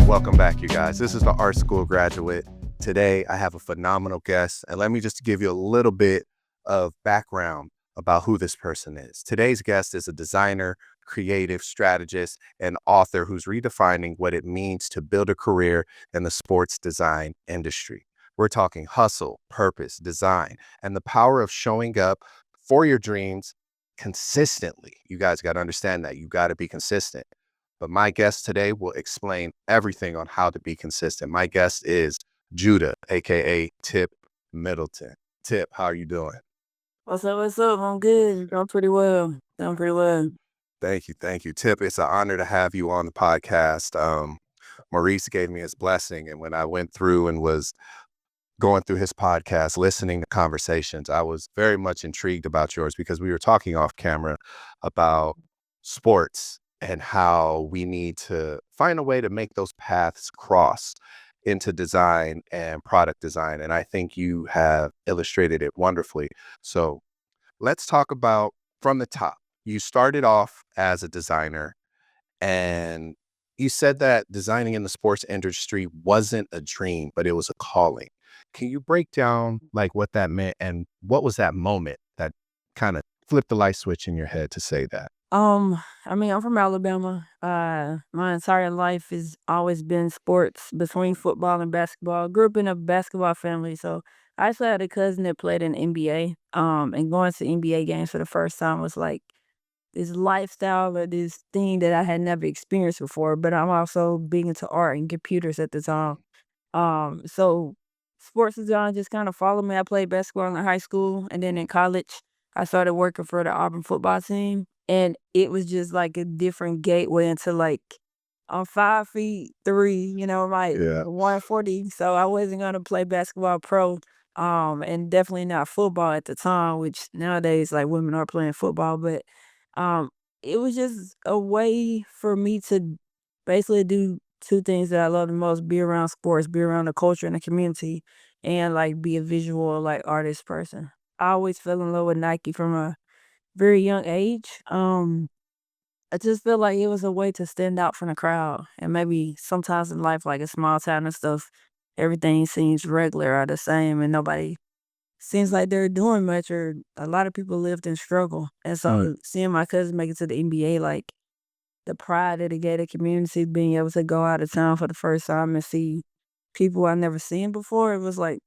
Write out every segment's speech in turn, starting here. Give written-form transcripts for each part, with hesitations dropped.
Welcome back, you guys. This is the Art School Graduate. Today, I have a phenomenal guest, and let me just give you a little bit of background about who this person is. Today's guest is a designer, creative strategist, and author who's redefining what it means to build a career in the sports design industry. We're talking hustle, purpose, design, and the power of showing up for your dreams consistently. You guys got to understand that you got to be consistent. But my guest today will explain everything on how to be consistent. My guest is Judah, aka Tip Middleton. Tip, how are you doing? What's up? What's up? I'm good. Doing pretty well. Doing pretty well. Thank you. Thank you. Tip, it's an honor to have you on the podcast. Maurice gave me his blessing. And when I went through and was going through his podcast, listening to conversations, I was very much intrigued about yours because we were talking off camera about sports and how we need to find a way to make those paths cross into design and product design. And I think you have illustrated it wonderfully. So let's talk about from the top. You started off as a designer and you said that designing in the sports industry wasn't a dream, but it was a calling. Can you break down like what that meant and what was that moment that kind of flipped the light switch in your head to say that? I'm from Alabama. My entire life has always been sports between football and basketball. Grew up in a basketball family, so I actually had a cousin that played in NBA. And going to NBA games for the first time was like this lifestyle or this thing that I had never experienced before. But I'm also big into art and computers at the time. So sports design just kind of followed me. I played basketball in high school, and then in college, I started working for the Auburn football team, and it was just like a different gateway into like I'm 5'3", like Yeah. 140. So I wasn't gonna play basketball pro, and definitely not football at the time, which nowadays like women are playing football, but um, it was just a way for me to basically do two things that I love the most: be around sports, be around the culture and the community, and like be a visual like artist person. I always fell in love with Nike from a very young age. I just feel like it was a way to stand out from the crowd. And maybe sometimes in life, like a small town and stuff, everything seems regular or the same, and nobody seems like they're doing much, or a lot of people lived in struggle. And so seeing my cousin make it to the NBA, like the pride of the gated community, being able to go out of town for the first time and see people I never seen before, it was like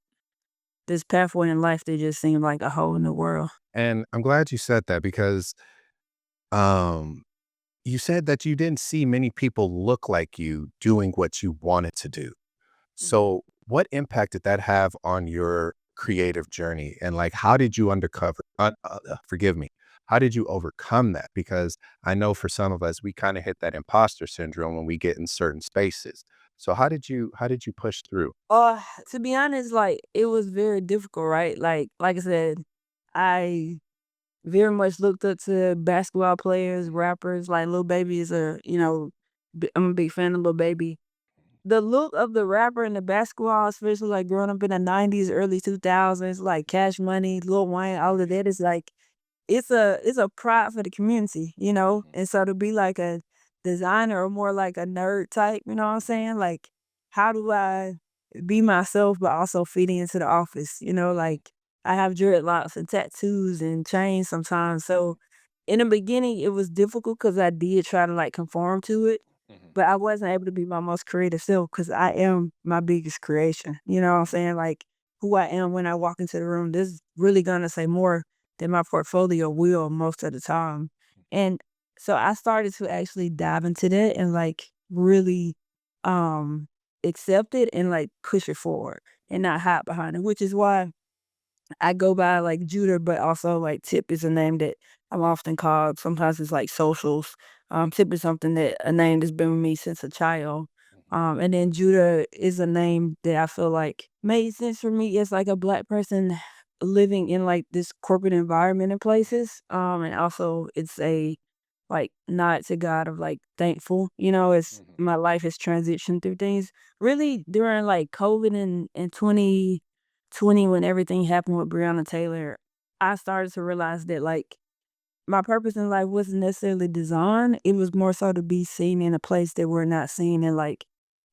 this pathway in life that just seemed like a whole new world. And I'm glad you said that because um you said that you didn't see many people look like you doing what you wanted to do. Mhm. So what impact did that have on your creative journey? And like, how did you forgive me, how did you overcome that? Because I know for some of us, we kind of hit that imposter syndrome when we get in certain spaces. So how did you push through? Uh, to be honest, like it was very difficult, right? Like I said, I very much looked up to basketball players, rappers. Like Lil Baby is I'm a big fan of Lil Baby. The look of the rapper and the basketball, especially like growing up in the '90s, early 2000s, like Cash Money, Lil Wayne, all of that is like it's a pride for the community, you know? And so to be like a designer or more like a nerd type, you know what I'm saying? Like, how do I be myself but also fitting into the office? Like I have dreadlocks and tattoos and chains sometimes. So in the beginning it was difficult because I did try to like conform to it, Mhm. but I wasn't able to be my most creative self because I am my biggest creation. You know what I'm saying? Like who I am when I walk into the room, this is really gonna say more than my portfolio will most of the time. And so I started to actually dive into that and like really um accept it and like push it forward and not hide behind it, which is why I go by like Judah, but also like Tip is a name that I'm often called. Sometimes it's like socials. Tip is something that a name that's been with me since a child. And then Judah is a name that I feel like made sense for me as like a black person living in like this corporate environment and places. And also it's a like nod to God of like thankful, as Mhm. my life has transitioned through things. Really during like COVID and 2020 when everything happened with Breonna Taylor, I started to realize that like my purpose in life wasn't necessarily design. It was more so to be seen in a place that we're not seen in, like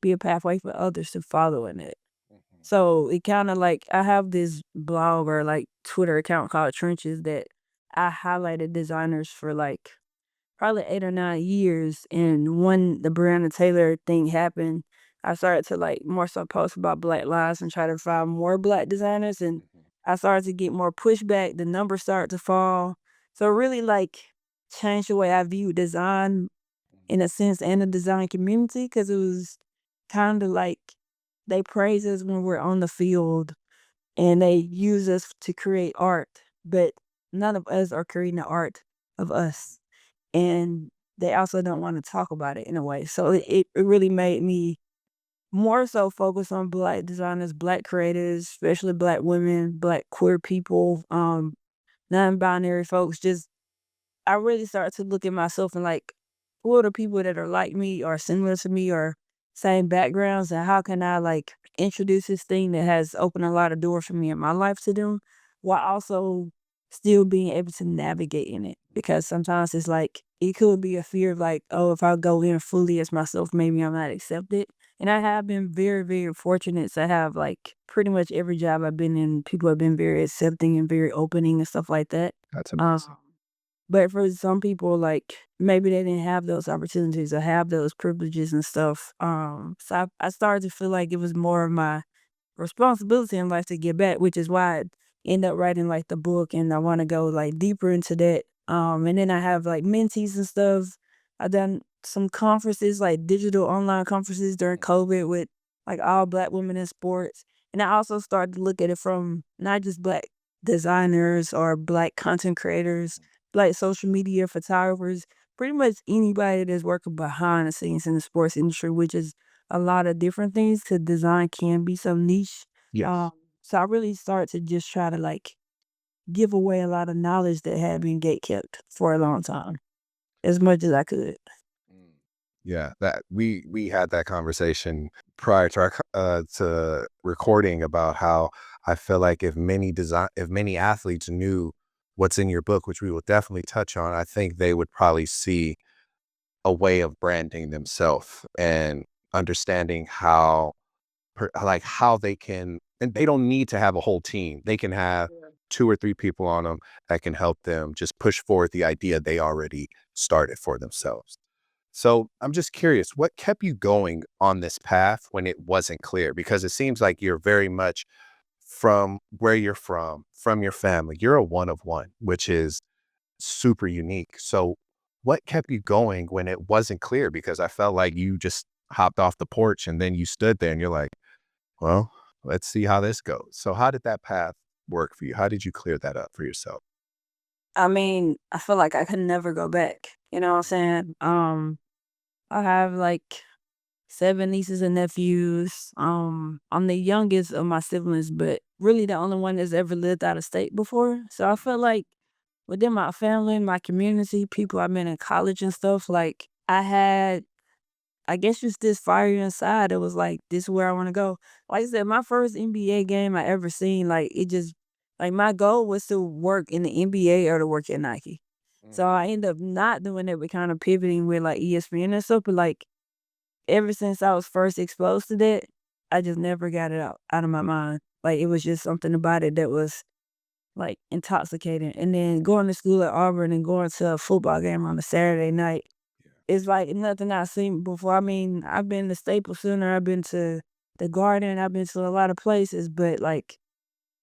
be a pathway for others to follow in it. Mhm. So it kind of like I have this blog or like Twitter account called Trenches that I highlighted designers for like probably 8 or 9 years. And when the Breonna Taylor thing happened, I started to like more so post about Black lives and try to find more Black designers. And Mhm. I started to get more pushback. The numbers started to fall. So it really like changed the way I view design in a sense and the design community because it was kind of like they praise us when we're on the field and they use us to create art, but none of us are creating the art of us. And they also don't want to talk about it in a way. So it really made me more so focus on Black designers, Black creators, especially Black women, Black queer people, non-binary folks, just I really started to look at myself and like, who are the people that are like me or similar to me or same backgrounds, and how can I like introduce this thing that has opened a lot of doors for me in my life to them, while also still being able to navigate in it. Because sometimes it's like it could be a fear of like, oh, if I go in fully as myself, maybe I'm not accepted. And I have been very, very fortunate to have like pretty much every job I've been in, people have been very accepting and very opening and stuff like that. That's Um, amazing. but for some people, like, maybe they didn't have those opportunities or have those privileges and stuff. So I started to feel like it was more of my responsibility in life to get back, which is why I end up writing like the book and I want to go like deeper into that. And then I have like mentees and stuff. I've done some conferences, like digital online conferences during COVID with like all Black women in sports. And I also started to look at it from not just Black designers or Black content creators, like social media photographers, pretty much anybody that's working behind the scenes in the sports industry, which is a lot of different things because design can be so niche. Um, Yes. so I really started to just try to like give away a lot of knowledge that had been gatekept for a long time, as much as I could. Mm. Yeah, that we had that conversation prior to to recording about how I feel like if many athletes knew what's in your book, which we will definitely touch on, I think they would probably see a way of branding themselves and understanding how they can, and they don't need to have a whole team. They can have Yeah. 2 or 3 people on them that can help them just push forward the idea they already started for themselves. So I'm just curious, what kept you going on this path when it wasn't clear? Because it seems like you're very much from where you're from your family. You're a one of one, which is super unique. So what kept you going when it wasn't clear? Because I felt like you just hopped off the porch and then you stood there and you're like, well, let's see how this goes. So how did that path work for you? How did you clear that up for yourself? I mean, I feel like I could never go back. You know what I'm saying? I have like 7 nieces and nephews. I'm the youngest of my siblings, but really the only one that's ever lived out of state before. So I feel like within my family, my community, people I've been in college and stuff, like I had, I guess, just this fire inside. It was like, this is where I want to go. Like I said, my first NBA game I ever seen, like it just, like my goal was to work in the NBA or to work at Nike. So Mhm. I ended up not doing it, but kind of pivoting with like ESPN and stuff. But like ever since I was first exposed to that, I just never got it out of my mind. Like, it was just something about it that was, like, intoxicating, and then going to school at Auburn and going to a football game on a Saturday night Yeah. is like nothing I've seen before. I mean, I've been to Staples Center, I've been to the Garden, I've been to a lot of places, but, like,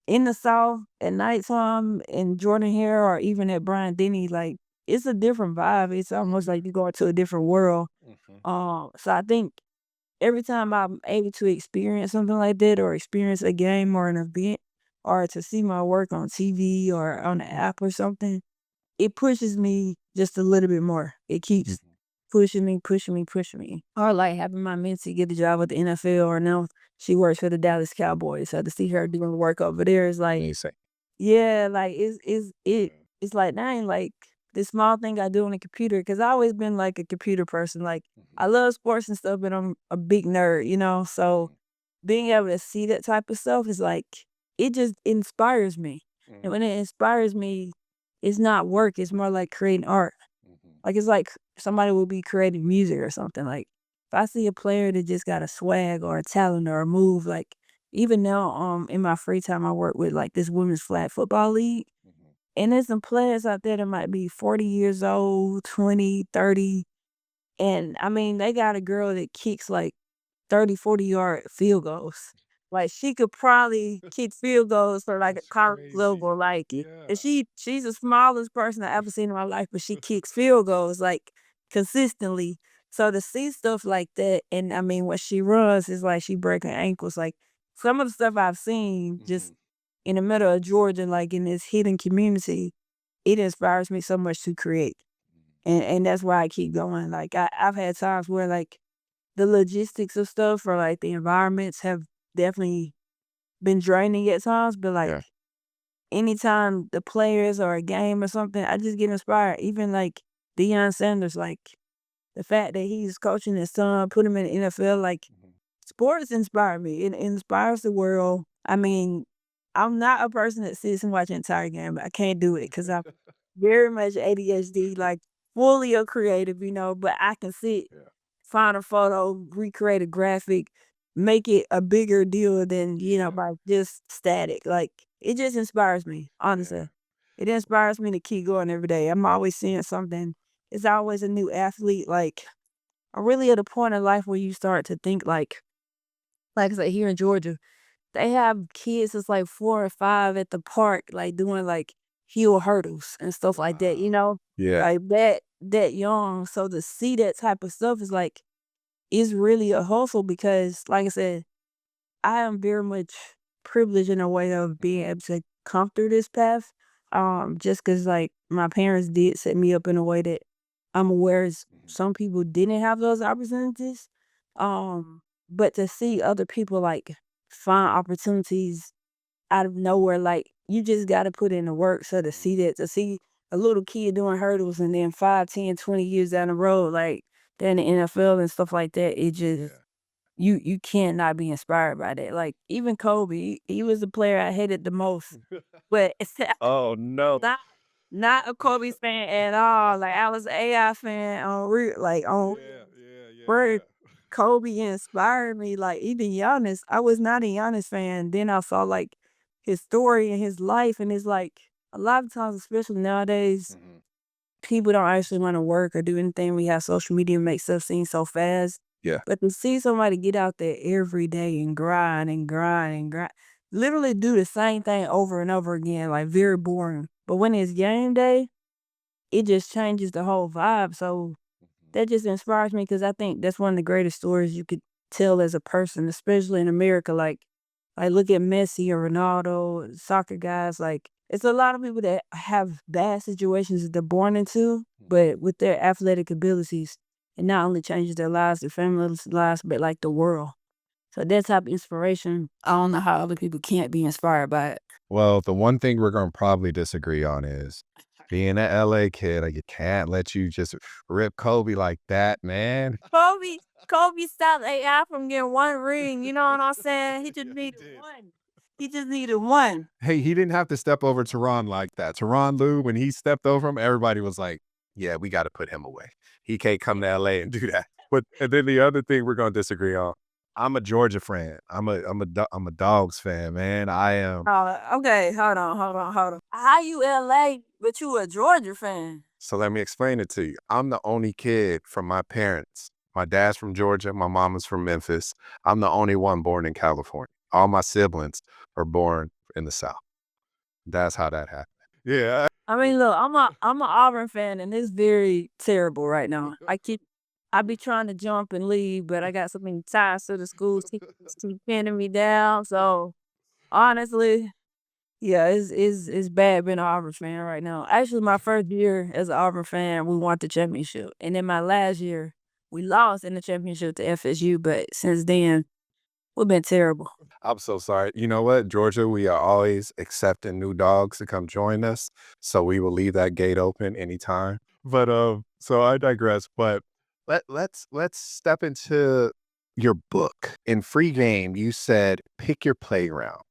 in the South at nighttime in Jordan Hare or even at Bryant-Denny, like, it's a different vibe. It's almost like you go into a different world. Mhm. So I think every time I'm able to experience something like that or experience a game or an event or to see my work on TV or on the app or something, it pushes me just a little bit more. It keeps Mhm. pushing me, pushing me, pushing me. Or like having my mentee get a job with the NFL or now she works for the Dallas Cowboys. So to see her doing work over there is like, Amazing. yeah, like it's like dang, like this small thing I do on the computer because I always been like a computer person. Like Mhm. I love sports and stuff, but I'm a big nerd, you know. So Mhm. being able to see that type of stuff is like it just inspires me. And Mhm. when it inspires me, it's not work, it's more like creating art. Mhm. Like it's like somebody will be creating music or something. Like I see a player that just got a swag or a talent or a move, like even now, in my free time, I work with like this women's flag football league, Mhm. and there's some players out there that might be 40 years old, 20, 30, and I mean, they got a girl that kicks like 30, 40-yard field goals. Like, she could probably kick field goals for, like, a That's college crazy. level, like, and Yeah. she's the smallest person I ever seen in my life, but she kicks field goals, like, consistently. So to see stuff like that, and I mean, when she runs, it's like she breaking ankles, like, some of the stuff I've seen just Mhm. in the middle of Georgia, like, in this hidden community, it inspires me so much to create, and that's why I keep going. Like, I've had times where, like, the logistics of stuff or, like, the environments have definitely been draining at times, but, like, Yeah. anytime the players or a game or something, I just get inspired. Even, like, Deion Sanders, like, the fact that he's coaching his son, put him in the NFL, like, Mhm. sports inspire me. It inspires the world. I mean, I'm not a person that sits and watch an entire game. I can't do it because 'cause I'm very much ADHD, like, fully a creative, but I can sit, Yeah. find a photo, recreate a graphic, make it a bigger deal than, Yeah. by just static. Like, it just inspires me, Yeah. honestly. It inspires me to keep going every day. I'm always seeing something. It's always a new athlete. Like, I'm really at a point in life where you start to think like I said, here in Georgia, they have kids that's like 4 or 5 at the park, like, doing, like, hill hurdles and stuff like that, Wow. Yeah. like, that young. So to see that type of stuff is, like, it's really a hustle because, like I said, I am very much privileged in a way of being Mhm. able to come through this path, just because like, my parents did set me up in a way that I'm aware Mhm. some people didn't have those opportunities, but to see other people, like, find opportunities out of nowhere, like, you just gotta put in the work, so Mhm. to see a little kid doing hurdles and then 5, 10, 20 years down the road, like, they're in the NFL and stuff like that, it just Yeah. you can't not be inspired by that. Like, even Kobe, he was the player I hated the most, but it's Oh, no. not not a Kobe fan at all. Like, I was an AI fan on real like, on Yeah, yeah, yeah, where yeah. Kobe inspired me, like, even Giannis, I was not a Giannis fan, then I saw, like, his story and his life, and it's like, a lot of times, especially nowadays, Mhm. people don't actually wanna work or do anything. We have social media make stuff seem so fast, Yeah. but to see somebody get out there every day and grind and grind and grind, literally do the same thing over and over again, like, very boring, but when it's game day, it just changes the whole vibe, so Mhm. that just inspires me because I think that's one of the greatest stories you could tell as a person, especially in America. Like look at Messi or Ronaldo, soccer guys. Like it's a lot of people that have bad situations that they're born into, but Mhm. with their athletic abilities, it not only changes their lives, their family's lives, but like the world. So that type of inspiration, I don't know how other people can't be inspired by it. Well, the one thing we're gonna probably disagree on is being an LA kid, like, you can't let you just rip Kobe like that, man. Kobe, Kobe stopped AI from getting one ring. You know what I'm saying? He just Yeah, he needed did. one. He just needed one. Hey, he didn't have to step over Tehran like that. Tehran Lue, when he stepped over him, everybody was like, "Yeah, we gotta put him away. He can't come to LA and do that." But and then the other thing we're gonna disagree on, I'm a Georgia fan. I'm a Dogs fan, man. I am. Okay, hold on. How you LA, but you a Georgia fan? So let me explain it to you. I'm the only kid from my parents. My dad's from Georgia, my mama's from Memphis. I'm the only one born in California. All my siblings are born in the South. That's how that happened. Yeah. I mean, look, I'm a Auburn fan, and it's very terrible right now. I be trying to jump and leave, but I got so many ties to the school keep pinning me down. So honestly, yeah, it's bad being an Auburn fan right now. Actually, my first year as an Auburn fan, we won the championship, and then my last year, we lost in the championship to FSU. But since then, we've been terrible. I'm so sorry. You know what, Georgia, we are always accepting new dogs to come join us. So we will leave that gate open anytime. But so I digress. But let's step into your book. In free game, you said pick your playground.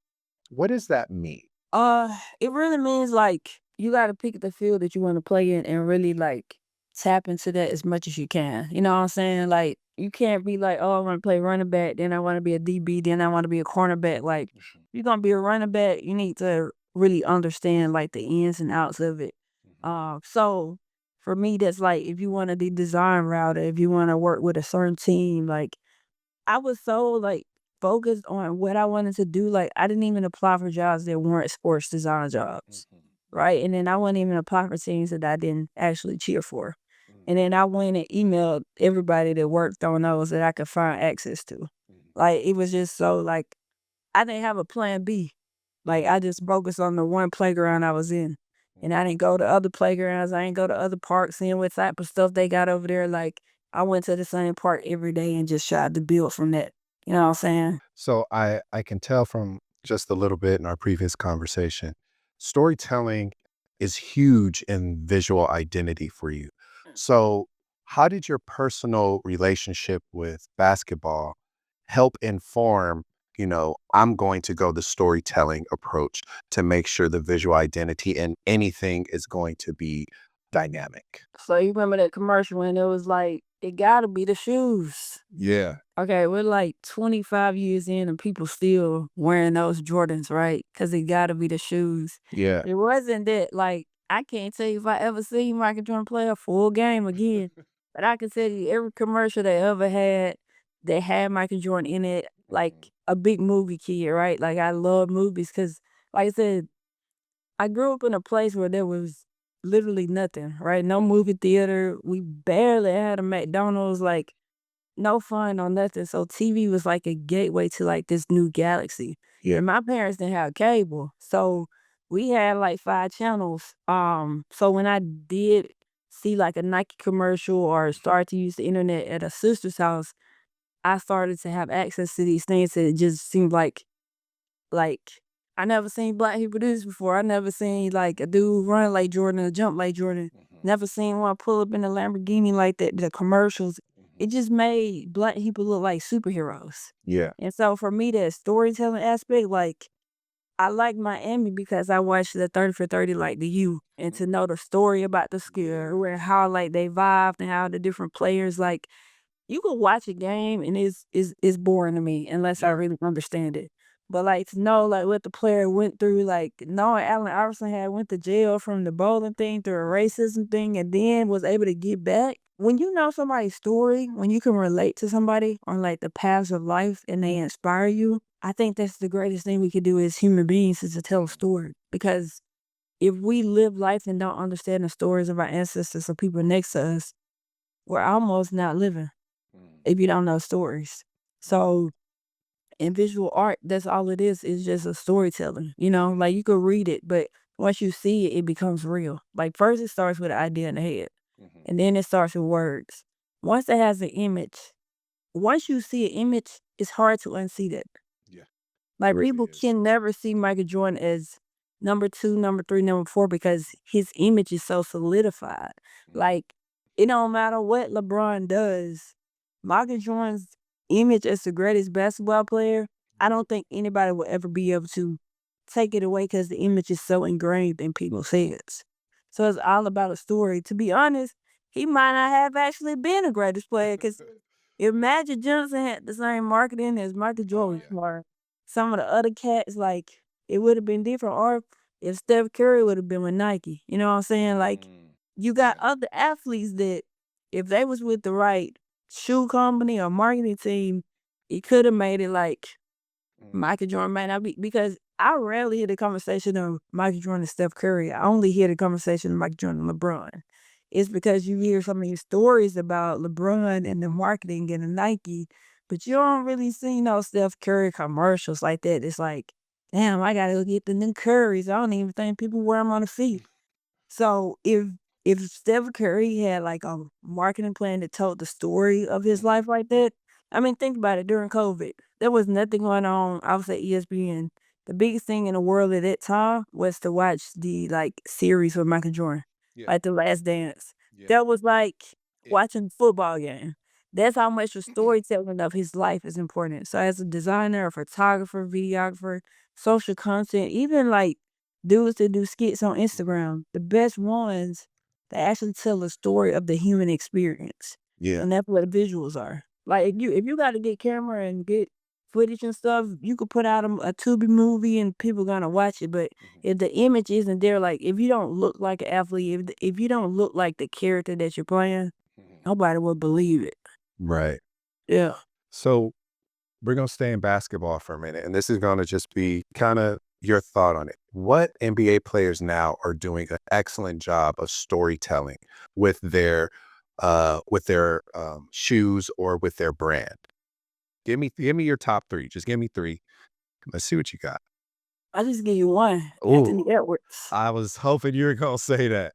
What does that mean? It really means like you got to pick the field that you want to play in, and really like tap into that as much as you can. You know what I'm saying? Like, you can't be like, "Oh, I wanna play running back, then I wanna be a DB, then I wanna be a cornerback." Like, Mhm. you're gonna be a running back, you need to really understand, like, the ins and outs of it. Mhm. So for me, that's like, if you wanna do design route, or if you wanna work with a certain team, like, I was so, like, focused on what I wanted to do, like, I didn't even apply for jobs that weren't sports design jobs, Mhm. right? Mhm. And then I wouldn't even apply for teams that I didn't actually cheer for. And Mhm. then I went and emailed everybody that worked on those that I could find access to. Mhm. Like, it was just so, like, I didn't have a plan B. Like, Mhm. I just focused on the one playground I was in. And I Mhm. didn't go to other playgrounds. I didn't go to other parks, seeing what type of stuff they got over there. Like, I went to the same park every day and just tried to build from that. You know what I'm saying? So I can tell from just a little bit in our previous conversation, storytelling is huge in visual identity for you. So how did your personal relationship with basketball help inform, I'm going to go the storytelling approach to make sure the visual identity in anything is going to be dynamic? So you remember that commercial when it was like, it gotta be the shoes. Yeah. Okay, we're like 25 years in and people still wearing those Jordans, right? Because it gotta be the shoes. Yeah. It wasn't that, like, I can't tell you if I ever seen Michael Jordan play a full game again, but I can tell you every commercial they ever had, they had Michael Jordan in it, like Mhm. a big movie kid, right? Like, I love movies because, like I said, I grew up in a place where there was literally nothing, right? No movie theater. We barely had a McDonald's, like, no fun or nothing, so TV was like a gateway to, like, this new galaxy, Yeah. and my parents didn't have cable, so we had, like, 5 channels, so when I did see, like, a Nike commercial or start to use the internet at a sister's house, I started to have access to these things that it just seemed like, I never seen black people do this before. I never seen, like, a dude run like Jordan or jump like Jordan. Mhm. Never seen one pull up in a Lamborghini like that, the commercials. It Mhm. just made black people look like superheroes. Yeah. And so for me, that storytelling aspect, like, I like Miami because I watched the 30 for 30 like the U, and to Mm. know the story about the skill, Yeah. where how, like, they vibed and how the different players, like, you could watch a game and it's boring to me unless I Yeah. really understand it. But, like, to know, like, what the player went through, like, knowing Allen Iverson had went to jail from the bowling thing through a Mhm. racism thing and then was able to get back. When you know somebody's story, when you can relate to somebody on, like, the paths of life and they inspire you, I think that's the greatest thing we could do as human beings, is to tell a Mhm. story. Because if we live life and don't understand the stories of our ancestors or people next to us, we're almost not living Mhm. if you don't know stories. Mhm. So in visual art, that's all it is just a storytelling. You know, like, you could read it, but once you see it, it becomes real. Like, first it starts with an idea in the head, Mhm. and then it starts with words. Once it has an image, once you see an image, it's hard to unsee that. Yeah. It Like, really people is. can never see Michael Jordan as number 2, number 3, number 4 because his image is so solidified. Mhm. Like, it don't matter what LeBron does, Michael Jordan's image as the greatest basketball player, I Yeah. don't think anybody will ever be able to take it away because the image is so ingrained in people's heads. So it's all about a story. To be honest, he might not have actually been the greatest player because if Magic Johnson had the same marketing as Michael Oh Jordan yeah. or some of the other cats, like, it would have been different. Or if Steph Curry would have been with Nike. You know what I'm saying? Like, Mm. you got Yeah. other athletes that if they was with the right shoe company or marketing team, it could have made it like Mm. Michael Jordan might not be, because I rarely hear the conversation of Michael Jordan and Steph Curry. I only hear the conversation of Michael Jordan and LeBron. It's because you hear so many stories about LeBron and the marketing and the Nike, but you don't really see no Steph Curry commercials like that. It's like, damn, I gotta go get the new Currys. I don't even think people wear them on the feet. So if Steph Curry had like a marketing plan that told the story of his Mhm. life like that, I mean, think about it. During COVID, there was nothing going on outside ESPN. The biggest thing in the world at that time was to watch the, like, series with Michael Jordan, Yeah. like The Last Dance. Yeah. That was like It. watching football game. That's how much the storytelling of his life is important. So as a designer, a photographer, videographer, social content, even like dudes that do skits on Mhm. Instagram, the best ones, they actually tell the story of the human experience. Yeah. And that's what visuals are. Like if you got a good camera and good footage and stuff, you could put out a Tubi movie and people gonna watch it. But if the image isn't there, like if you don't look like an athlete, if you don't look like the character that you're playing, nobody will believe it. Right. Yeah. So we're going to stay in basketball for a minute, and this is going to just be kind of your thought on it. What NBA players now are doing an excellent job of storytelling with their shoes or with their brand? Give me your top 3. Just give me 3. Let's see what you got. I just give you one, Ooh. Anthony Edwards. I was hoping you were going to say that.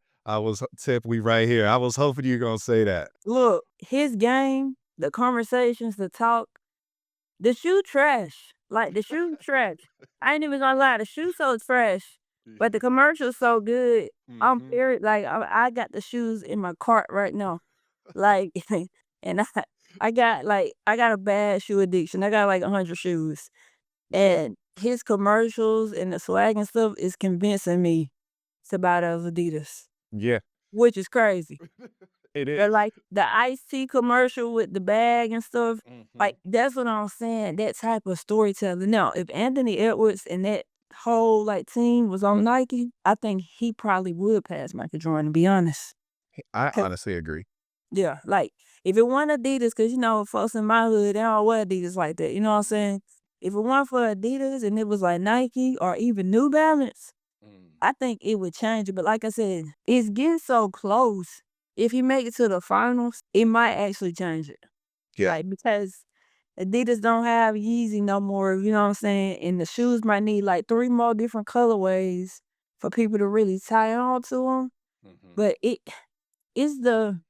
We right here. I was hoping you were going to say that. Look, his game, the conversations, the talk, the shoe trash. Like the shoe trash. I ain't even gonna lie, the shoe so trash, but the commercial's so good. I'm very like I got the shoes in my cart right now. Like and I got a bad shoe addiction. I got like 100 shoes. And his commercials and the swag and stuff is convincing me to buy those Adidas, Yeah, which is crazy. it Or is. like the iced tea commercial with the bag and stuff. Like that's what I'm saying. That type of storytelling. Now, if Anthony Edwards and that whole like team was on Nike, I think he probably would pass Michael Jordan, to be honest. I 'Cause- honestly agree. yeah, like if it wasn't Adidas, because you know, folks in my hood, they don't wear Adidas like that. You know what I'm saying? If it weren't for Adidas and it was like Nike or even New Balance, I think it would change it. But like I said, it's getting so close. If you make it to the finals, it might actually change it. Yeah. Like because Adidas don't have Yeezy no more, you know what I'm saying? And the shoes might need like 3 more different colorways for people to really tie on to them. But it's the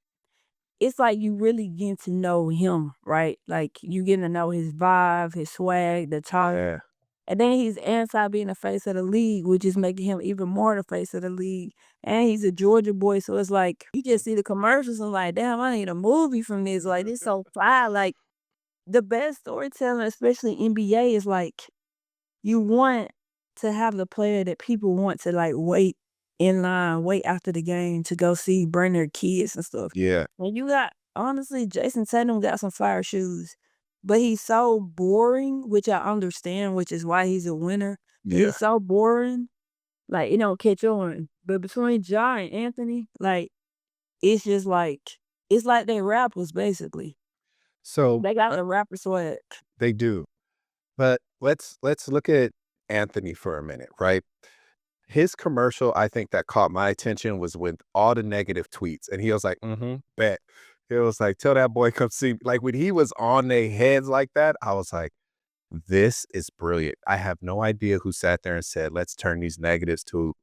it's like you really getting to know him, right? Like you getting to know his vibe, his swag, the talk. Yeah. And then he's anti being the face of the league, which is making him even more the face of the league. And he's a Georgia boy, so it's like you just see the commercials and like, damn, I need a movie from this. Like this so fly. Like the best storytelling, especially NBA, is like you want to have the player that people want to like wait in line, wait after the game to go see, bring their kids and stuff. Yeah. And you got honestly, Jason Tatum got some fire shoes. But he's so boring, which I understand, which is why he's a winner. Yeah. He's so boring, like, it don't catch on. But between Ja and Anthony, like, it's just like, it's like they rappers, basically. So They got the rapper swag. they do. But let's look at Anthony for a minute, right? His commercial, I think that caught my attention was with all the negative tweets. And he was like, bet. He was like, tell that boy come see me. Like when he was on their heads like that, I was like, this is brilliant. I have no idea who sat there and said, let's turn these negatives to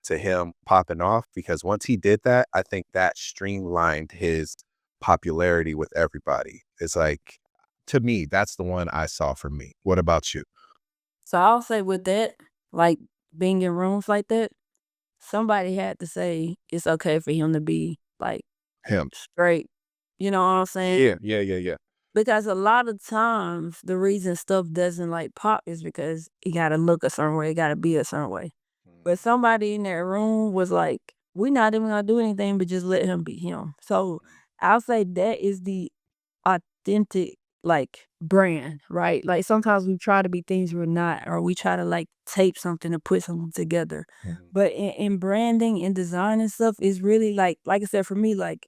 him popping off. Because once he did that, I think that streamlined his popularity with everybody. It's like, to me, that's the one I saw for me. What about you? So I'll say with that, like, being in rooms like that, somebody had to say it's okay for him to be, like, Him. straight. You know what I'm saying? Yeah. Because a lot of times the reason stuff doesn't like pop is because it gotta look a certain way, it gotta be a certain way. But somebody in that room was like, we're not even gonna do anything but just let him be him. So I'll say that is the authentic like brand, right? Like sometimes we try to be things we're not, or we try to like tape something to put something together. But in branding and design and stuff is really like I said, for me, like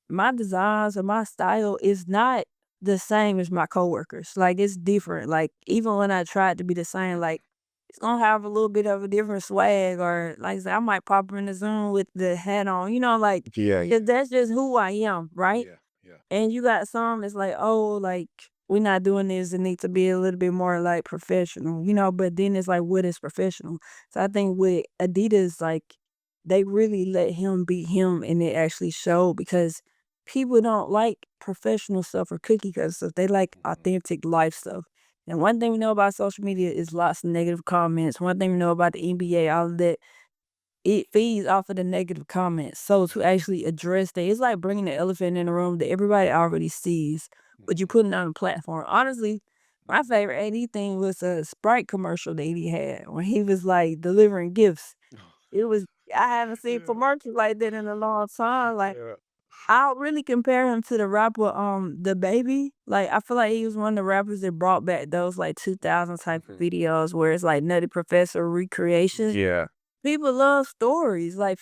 my designs or my style is not the same as my coworkers. Like it's different. Like even when I tried to be the same, like it's gonna have a little bit of a different swag, or like I said, I might pop in the Zoom with the hat on, you know, like Yeah. 'cause that's just who I am, right? Yeah. And you got some that's like, oh, like we're not doing this. It needs to be a little bit more like professional, you know. But then it's like, what is professional? So I think with Adidas, like they really let him be him, and it actually showed because people don't like professional stuff or cookie cutter stuff. They like authentic life stuff. And one thing we know about social media is lots of negative comments. One thing we know about the NBA, all of that, it feeds off of the negative comments. So to actually address that, it's like bringing the elephant in the room that everybody already sees, but you put it on a platform. Honestly, my favorite AD thing was a Sprite commercial that he had when he was like delivering gifts. It I haven't seen Yeah. commercials like that in a long time. Like, Yeah. I'll really compare him to the rapper, the Baby. Like, I feel like he was one of the rappers that brought back those like 2000 type of Mhm. videos where it's like Nutty Professor recreations. Yeah. People love stories. Like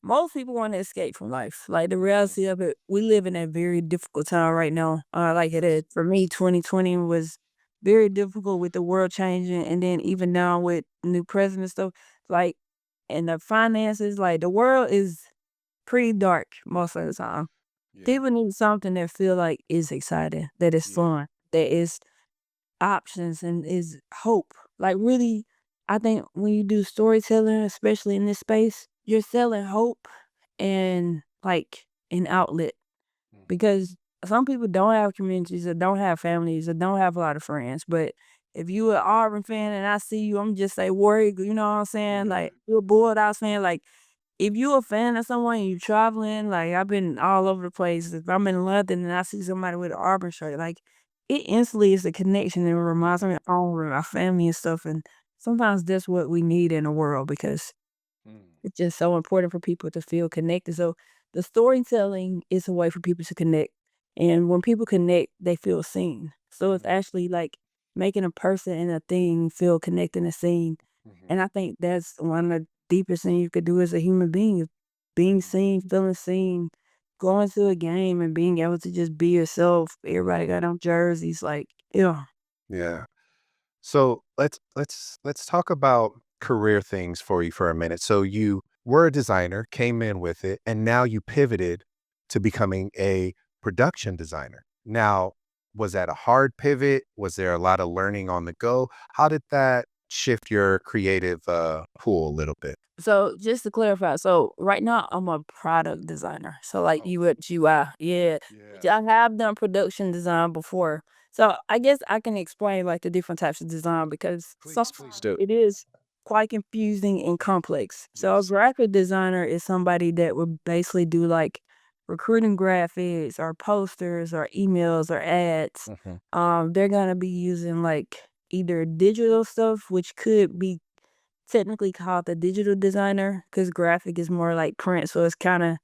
most people want to escape from life. Like the Mhm. reality of it, we live in a very difficult time right now. Like it Yes. is for me, 2020 was very difficult with the world changing, and then even now with new president stuff, like and the finances, like the world is pretty dark most of the time. Yeah. People need something that feel like is exciting, that is Yeah. fun, that is options and is hope. Like really, I think when you do storytelling, especially in this space, you're selling hope and like an outlet Mhm. because some people don't have communities or don't have families or don't have a lot of friends. But if you an Auburn fan and I see you, I'm just like worried, you know what I'm saying? Yeah. Like you're a Bulldogs fan, like if you a fan of someone and you traveling, like I've been all over the place. If I'm in London and I see somebody with an Auburn shirt, like it instantly is a connection and it reminds me Yeah. of home and our family and stuff. And sometimes that's what we need in the world because Mm. it's just so important for people to feel connected. So the storytelling is a way for people to connect. And when people connect, they feel seen. So it's Mhm. actually like making a person and a thing feel connected and seen. Mhm. And I think that's one of the deepest things you could do as a human being is being Mhm. seen, feeling seen, going to a game and being able to just be yourself. Everybody Mhm. got on jerseys, like, yeah. Yeah. So let's talk about career things for you for a minute. So you were a designer, came in with it, and now you pivoted to becoming a production designer. Now, was that a hard pivot? Was there a lot of learning on the go? How did that shift your creative pool a little bit? So just to clarify, so right now I'm a product designer. So like Oh, UX UI, yeah. yeah. Which I have done production design before. So I guess I can explain like the different types of design because Please sometimes do. it is quite confusing and complex. So a Yes. graphic designer is somebody that would basically do like recruiting graphics or posters or emails or ads. Mhm. They're gonna be using like either digital stuff, which could be technically called the digital designer because graphic is more like print, so it's kinda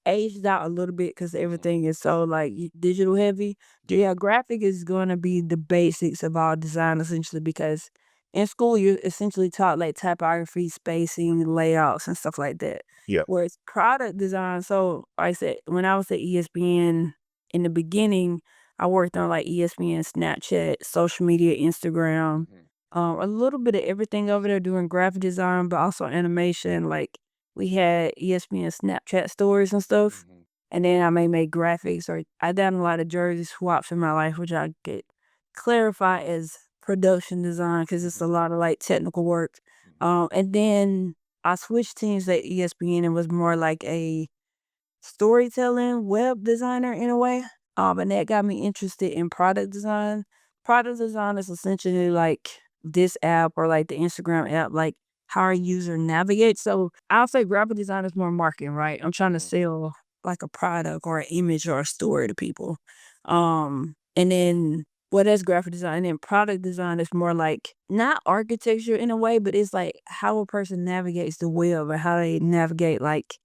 aged out a little bit because Mhm. everything is so, like, digital heavy. Yeah. Yeah, graphic is gonna be the basics of all design essentially because in school, you're essentially taught, like, typography, spacing, layouts, and stuff like that. Yeah. Whereas product design so, like I said, when I was at ESPN in the beginning, I worked on, like, ESPN, Snapchat, social media, Instagram, Mhm. a little bit of everything over there doing graphic design, but also animation, like we had ESPN Snapchat stories and stuff, Mhm. and then I may make graphics or I done a lot of jersey swaps in my life, which I could clarify as production design because it's Mhm. a lot of like technical work. Mhm. And then I switched teams at ESPN and was more like a storytelling web designer in a way. And that got me interested in product design. Product design is essentially like this app or like the Instagram app, like how a user navigates. So I'll say graphic design is more marketing, right? I'm trying to Mhm. sell like a product or an image or a story to people. And then what is graphic design? And then product design is more like not architecture in a way, but it's like how a person navigates the web or how they navigate like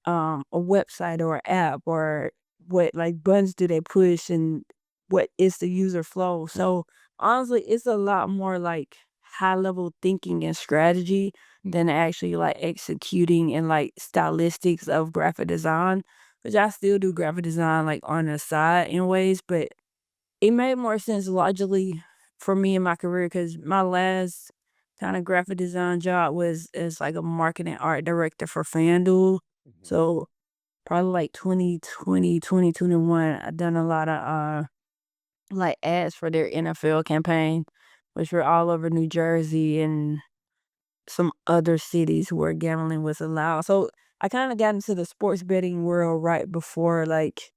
a website or app or what like buttons do they push and what is the user flow. So honestly, it's a lot more like high level thinking and strategy than Mhm. actually like executing and like stylistics of graphic design. Which I still do graphic design like on the side in ways, but it made more sense logically for me in my career because my last kind of graphic design job was as like a marketing art director for FanDuel. Mhm. So probably like 2020, 2021, I done a lot of like ads for their NFL campaign, which were all over New Jersey and some other cities where gambling was allowed. So I kind of got into the sports betting world right before like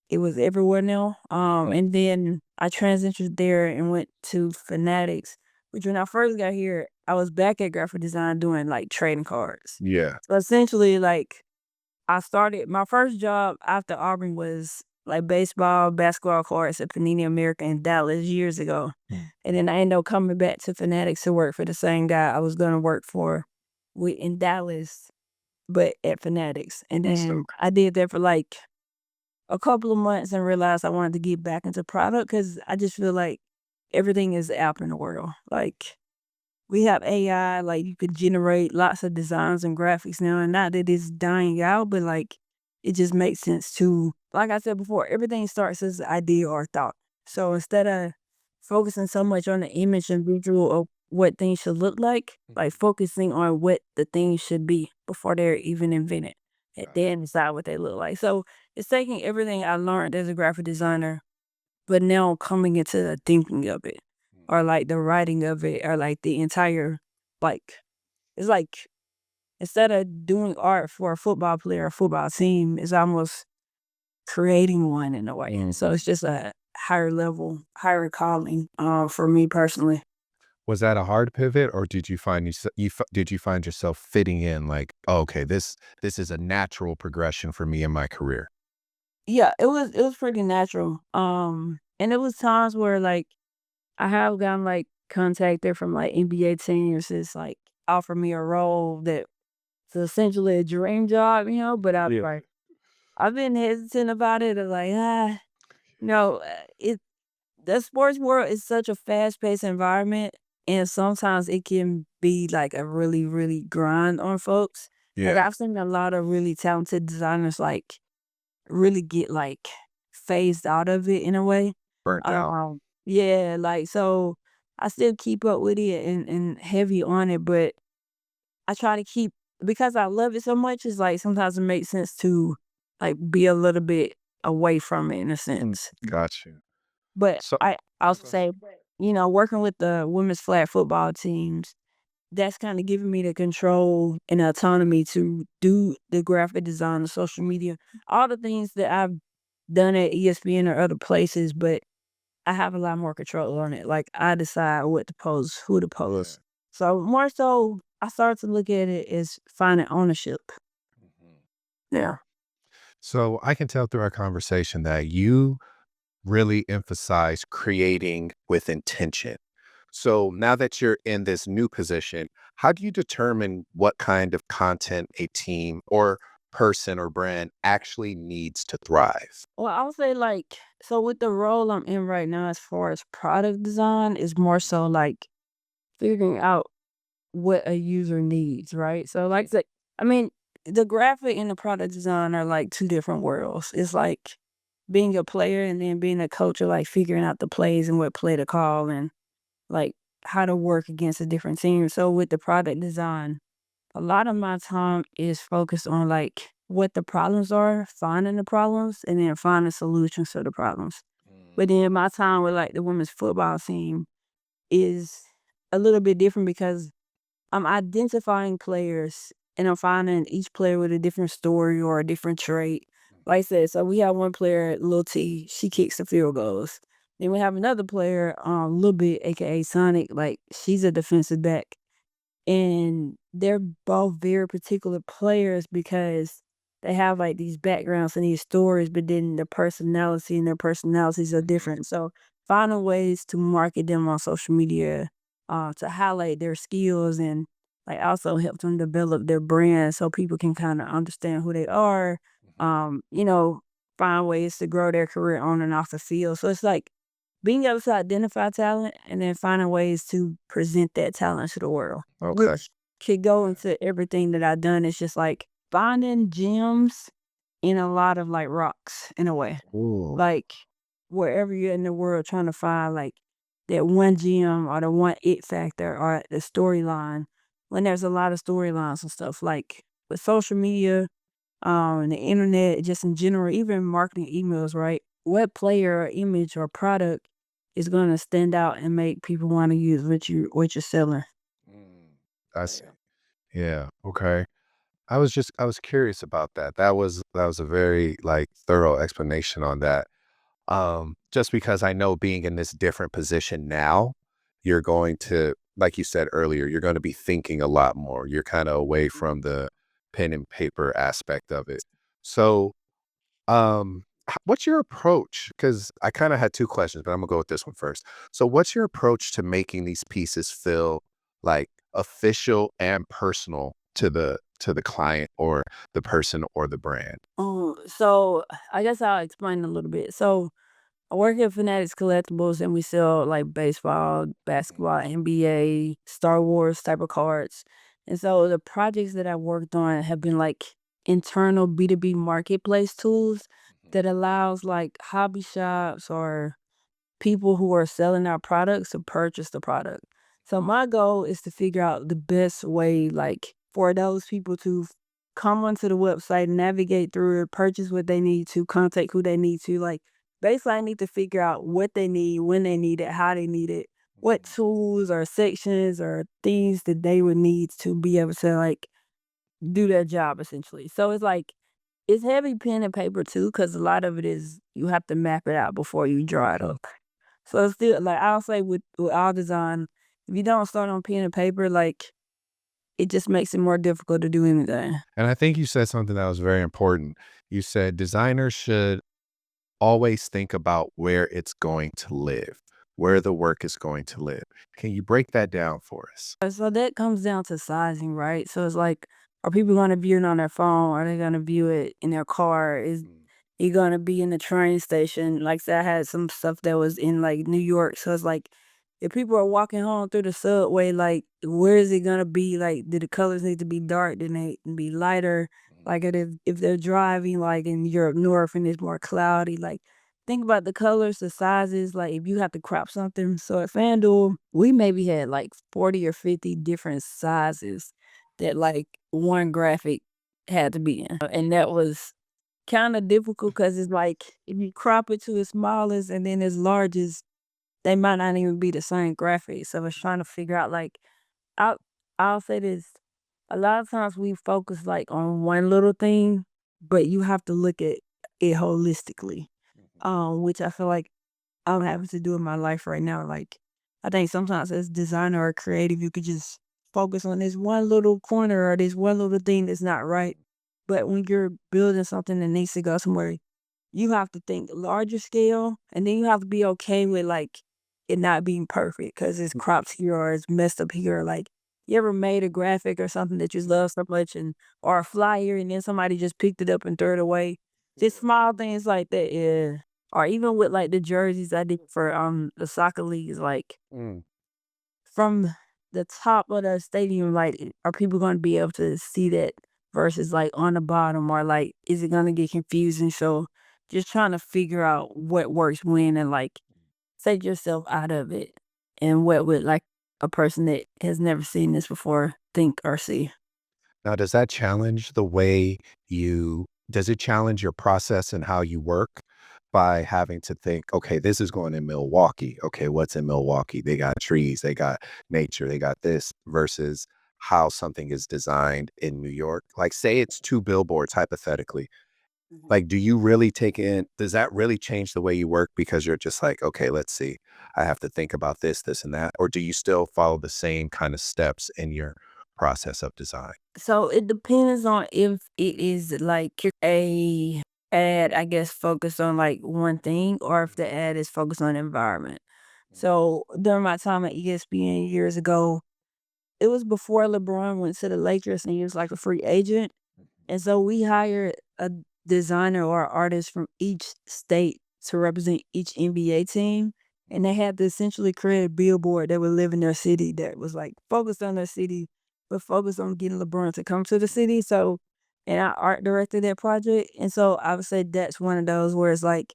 it was everywhere now. And then I transitioned there and went to Fanatics, which when I first got here, I was back at graphic design doing like trading cards. Yeah. So essentially, like I started my first job after Auburn was like baseball, basketball cards at Panini America in Dallas years ago. And then I ended up coming back to Fanatics to work for the same guy I was gonna work for in Dallas, but at Fanatics. And then I did that for like a couple of months and realized I wanted to get back into product because I just feel like everything is app in the world. Like we have AI, like you could generate lots of designs and graphics now, and not that it's dying out, but like it just makes sense to, like I said before, everything starts as an idea or thought. So instead of focusing so much on the image and visual of what things should look like focusing on what the things should be before they're even invented, and then decide what they look like. So it's taking everything I learned as a graphic designer, but now coming into the thinking of it, or like the writing of it, or like the entire, like, it's like instead of doing art for a football player or football team, it's almost creating one in a way. And so it's just a higher level, higher calling for me personally. Was that a hard pivot, or did you find did you find yourself fitting in like, oh, okay, this is a natural progression for me in my career? Yeah, it was pretty natural. And it was times where like I have gotten like contacted from like NBA teams just like offer me a role that it's essentially a dream job, but I've like I've been hesitant about it. Of like, no, it the sports world is such a fast paced environment, and sometimes it can be like a really, really grind on folks. Like Yeah. I've seen a lot of really talented designers like really get like phased out of it in a way. Burnt out. Yeah, like so I still keep up with it and heavy on it, but I try to keep because I love it so much, it's like sometimes it makes sense to like be a little bit away from it in a sense. Got you. But So I oh, also go ahead. say, working with the women's flag football teams, that's kind of giving me the control and autonomy to do the graphic design, the social media, all the things that I've done at ESPN or other places, but I have a lot more control on it. Like I decide what to post, who to Yeah. post. So more so, I start to look at it as finding ownership. Mhm. Yeah. So I can tell through our conversation that you really emphasize creating with intention. So now that you're in this new position, how do you determine what kind of content a team or person or brand actually needs to thrive? Well, I'll say like so with the role I'm in right now as far as product design is more so like figuring out what a user needs, right? So like I said, I mean, the graphic and the product design are like two different worlds. It's like being a player and then being a coach, or like figuring out the plays and what play to call and like how to work against a different team. So with the product design, a lot of my time is focused on like what the problems are, finding the problems, and then finding solutions to the problems. Mm. But then my time with like the women's football team is a little bit different because I'm identifying players and I'm finding each player with a different story or a different trait. Like I said, so we have one player, Lil T, she kicks the field goals. Then we have another player, Lil Bit, aka Sonic, like she's a defensive back. And they're both very particular players because they have like these backgrounds and these stories, but then their personalities are Mhm. different. So finding ways to market them on social media, to highlight their skills and like also help them develop their brand so people can kind of understand who they are. Mhm. You know, find ways to grow their career on and off the field. So it's like being able to identify talent and then finding ways to present that talent to the world, Okay. which could go Yeah. into everything that I've done. It's just like finding gems in a lot of like rocks in a way. Ooh. Like wherever you're in the world trying to find like that one gem or the one it factor or the storyline. When there's a lot of storylines and stuff like with social media, and the internet, just in general, even marketing emails, right? What player or image or product is going to stand out and make people want to use what you're selling? Mm. I see. Yeah. Yeah. Okay. I was curious about that. That was a very like thorough explanation on that. Just because I know being in this different position now, you're going to, like you said earlier, you're going to be thinking a lot more. You're kind of away from the pen and paper aspect of it. So, what's your approach? Because I kind of had two questions, but I'm gonna go with this one first. So, what's your approach to making these pieces feel like official and personal to the client or the person or the brand? So I guess I'll explain a little bit. So I work at Fanatics Collectibles and we sell like baseball, basketball, NBA, Star Wars type of cards. And so the projects that I worked on have been like internal B2B marketplace tools that allows like hobby shops or people who are selling our products to purchase the product. So my goal is to figure out the best way, like for those people to come onto the website, navigate through it, purchase what they need to, contact who they need to. Like basically, I need to figure out what they need, when they need it, how they need it, what tools or sections or things that they would need to be able to like do their job essentially. So it's like it's heavy pen and paper too, because a lot of it is you have to map it out before you draw it up. So it's still like I'll say with all design, if you don't start on pen and paper, like it just makes it more difficult to do anything. And I think you said something that was very important. You said designers should always think about where it's going to live, where the work is going to live. Can you break that down for us? So that comes down to sizing, right? So it's like, are people gonna view it on their phone? Are they gonna view it in their car? Is it gonna be in the train station? Like say I had some stuff that was in like New York. So it's like if people are walking home through the subway, like where is it gonna be? Like do the colors need to be dark? Do they need to be lighter? Like if they're driving like in Europe North and it's more cloudy, like think about the colors, the sizes, like if you have to crop something. So at FanDuel, we maybe had like 40 or 50 different sizes that like one graphic had to be in. And that was kind of difficult because it's like if you crop it to as small as and then as large as, they might not even be the same graphic. So I was trying to figure out like I'll I'll say this. A lot of times we focus like on one little thing, but you have to look at it holistically. Which I feel like I'm having to do in my life right now. Like, I think sometimes as designer or creative, you could just focus on this one little corner or this one little thing that's not right. But when you're building something that needs to go somewhere, you have to think larger scale, and then you have to be okay with like it not being perfect because it's cropped here or it's messed up here. Like, you ever made a graphic or something that you love so much, and or a flyer, and then somebody just picked it up and threw it away? Just small things like that, yeah. Or even with like the jerseys I did for the soccer leagues, like Mm. from the top of the stadium, like are people gonna be able to see that versus like on the bottom, or like is it gonna get confusing? So just trying to figure out what works when and like take yourself out of it and what would like a person that has never seen this before think or see. Now, does that challenge the way does it challenge your process and how you work by having to think, okay, this is going in Milwaukee. Okay, what's in Milwaukee? They got trees, they got nature, they got this versus how something is designed in New York. Like, say it's two billboards, hypothetically. Mhm. Like, do you really does that really change the way you work because you're just like, okay, let's see, I have to think about this, this, and that? Or do you still follow the same kind of steps in your process of design? So it depends on if it is like a ad, I guess, focused on like one thing, or if the ad is focused on environment. So during my time at ESPN years ago, it was before LeBron went to the Lakers and he was like a free agent. And so we hired a designer or artist from each state to represent each NBA team. And they had to essentially create a billboard that would live in their city that was like focused on their city, but focused on getting LeBron to come to the city. So, and I art directed that project. And so I would say that's one of those where it's like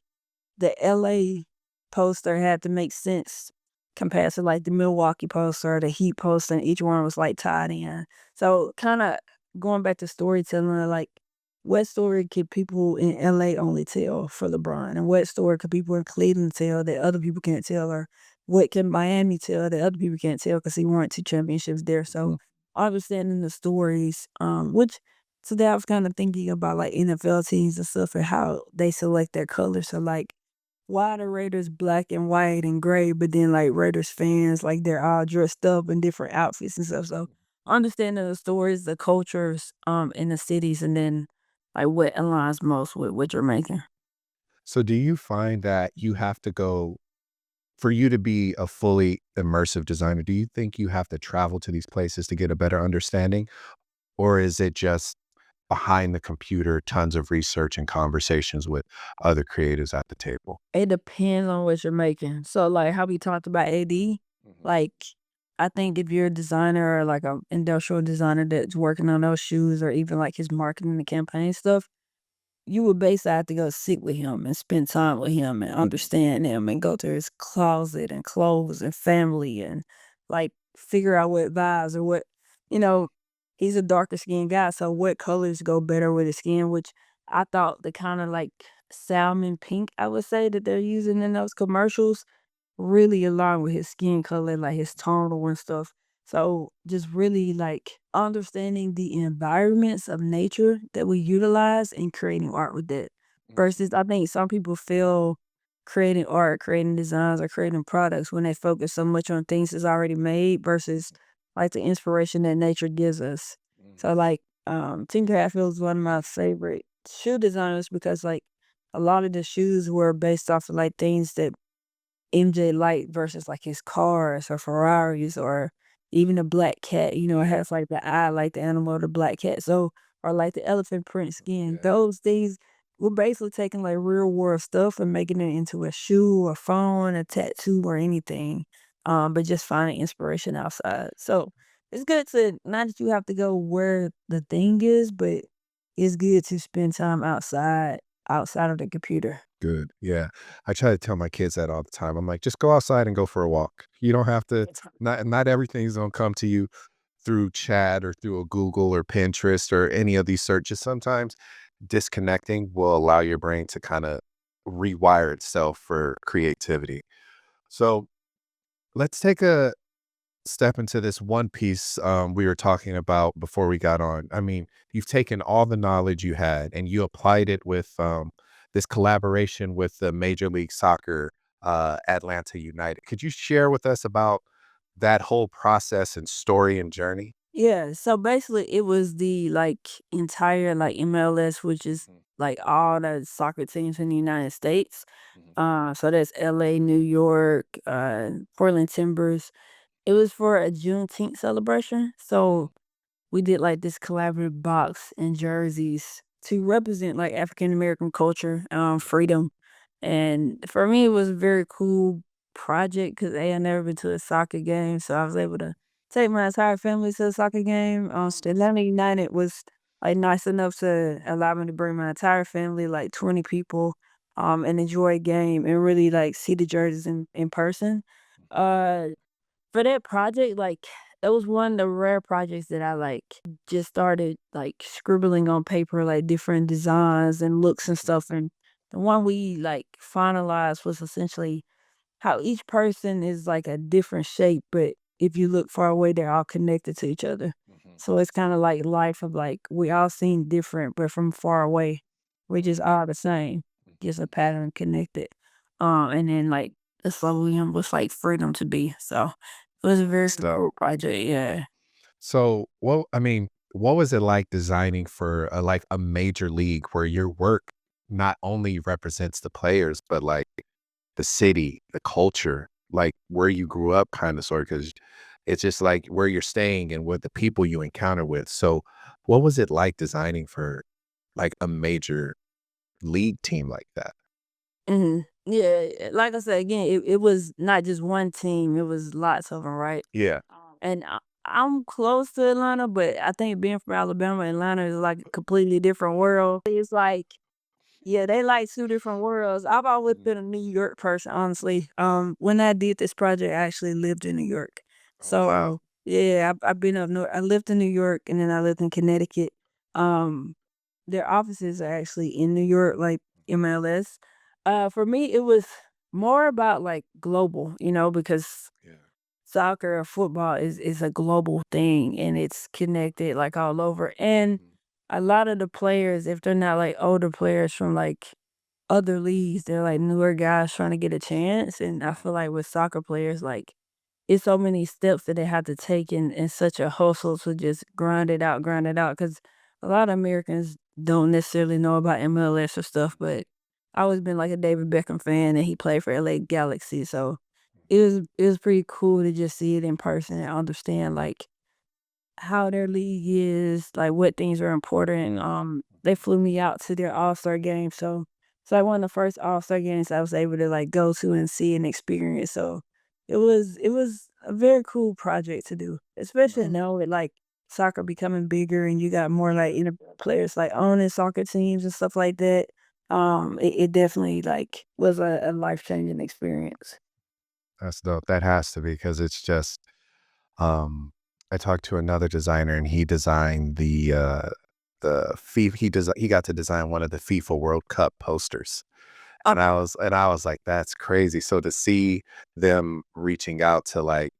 the LA poster had to make sense compared to like the Milwaukee poster or the Heat poster, and each one was like tied in. So kind of going back to storytelling, like what story could people in LA only tell for LeBron, and what story could people in Cleveland tell that other people can't tell, or what can Miami tell that other people can't tell because he won 2 championships there. So understanding the stories, which today I was kind of thinking about like NFL teams and stuff and how they select their colors. So like why the Raiders black and white and gray, but then like Raiders fans, like they're all dressed up in different outfits and stuff. So understanding the stories, the cultures, in the cities, and then like what aligns most with what you're making. So do you find that you have to go for you to be a fully immersive designer, do you think you have to travel to these places to get a better understanding? or is it just behind the computer, tons of research and conversations with other creatives at the table? It depends on what you're making. So, like, how we talked about AD, Mhm. like, I think if you're a designer or, like, a industrial designer that's working on those shoes or even, like, his marketing and campaign stuff, you would basically have to go sit with him and spend time with him and understand him and go to his closet and clothes and family and, like, figure out what vibes or what you know, he's a darker skinned guy, so what colors go better with his skin, which I thought the kinda, like, salmon pink, I would say, that they're using in those commercials really align with his skin color, like his tonal and stuff. So just really like understanding the environments of nature that we utilize and creating art with that. Mhm. Versus I think some people feel creating art, creating designs, or creating products when they focus so much on things that's already made versus like the inspiration that nature gives us. So Mhm. like Tinker Hatfield is one of my favorite shoe designers because like a lot of the shoes were based off of like things that MJ Light versus, like, his cars or Ferraris or even a black cat, it has, like, the eye like the animal or the black cat, so or, like, the elephant print skin. Yeah. Those things we're basically taking, like, real world stuff and making it into a shoe, a phone, a tattoo, or anything, but just finding inspiration outside. So, it's good to not that you have to go where the thing is, but it's good to spend time outside of the computer. Good. Yeah. I try to tell my kids that all the time. I'm like, just go outside and go for a walk. You don't have to, It's not everything's gonna come to you through chat or through a Google or Pinterest or any of these searches. Sometimes disconnecting will allow your brain to kind of rewire itself for creativity. So let's take a step into this one piece we were talking about before we got on. I mean, you've taken all the knowledge you had and you applied it with this collaboration with the Major League Soccer, Atlanta United. Could you share with us about that whole process and story and journey? Yeah, so basically it was the like entire like MLS, which is Mhm. like all the soccer teams in the United States. Mhm. So that's LA, New York, Portland Timbers. It was for a Juneteenth celebration. Mhm. So we did like this collaborative box and jerseys to represent like African American culture, freedom. And for me, it was a very cool project because I had never been to a soccer game. So I was able to take my entire family to a soccer game. Atlanta United was like nice enough to allow me to bring my entire family, like 20 people, and enjoy a game and really like see the jerseys in person. Mhm. Uh, for that project, like, that was one of the rare projects that I, like, just started, like, scribbling on paper, like, different designs and looks and Mhm. stuff, and the one we, like, finalized was essentially how each person is, like, a different shape, but if you look far away, they're all connected to each other. Mhm. So it's kinda like life of, like, we all seem different, but from far away, we just Mhm. all the same, just a Mhm. pattern connected. And then, like, the slogan was, like, freedom to be, so it was a very So, cool project, yeah. what was it like designing for a major league where your work not only represents the players, but like the city, the culture, like where you grew up kind of sort because it's just like where you're staying and what the people you encounter with. So what was it like designing for like a major league team like that? Mhm. Yeah, like I said, again, it was not just one team, it was lots of them, right? Yeah. And I'm close to Atlanta, but I think being from Alabama, Atlanta is like a completely different world. It's like yeah, they like 2 different worlds. I've always Mhm. been a New York person, honestly. When I did this project, I actually lived in New York. Oh, So, wow. yeah, I've been up north. I lived in New York and then I lived in Connecticut. Um, their offices are actually in New York, like MLS. For me, it was more about like global, because Yeah. soccer or football is a global thing and it's connected like all over. And Mhm. a lot of the players, if they're not like older players from like other leagues, they're like newer guys trying to get a chance. And I feel Mhm. like with soccer players, like it's so many steps that they have to take in such a hustle to just grind it out. Cause a lot of Americans don't necessarily know about MLS or stuff, but I always been like a David Beckham fan and he played for LA Galaxy. So Mhm. it was pretty cool to just see it in person and understand like how their league is, like what things are important. They flew me out to their All-Star game, so it's like one of the first All-Star games I was able to like go to and see and experience. So it was a very cool project to do, especially Nice. now with like soccer becoming bigger and you got more like players like owning soccer teams and stuff like that. It definitely like was a life changing experience. That's dope. That has to be because it's just um I talked to another designer and he designed the FIFA he got to design one of the FIFA World Cup posters. And I was like, that's crazy. So to see them reaching out to like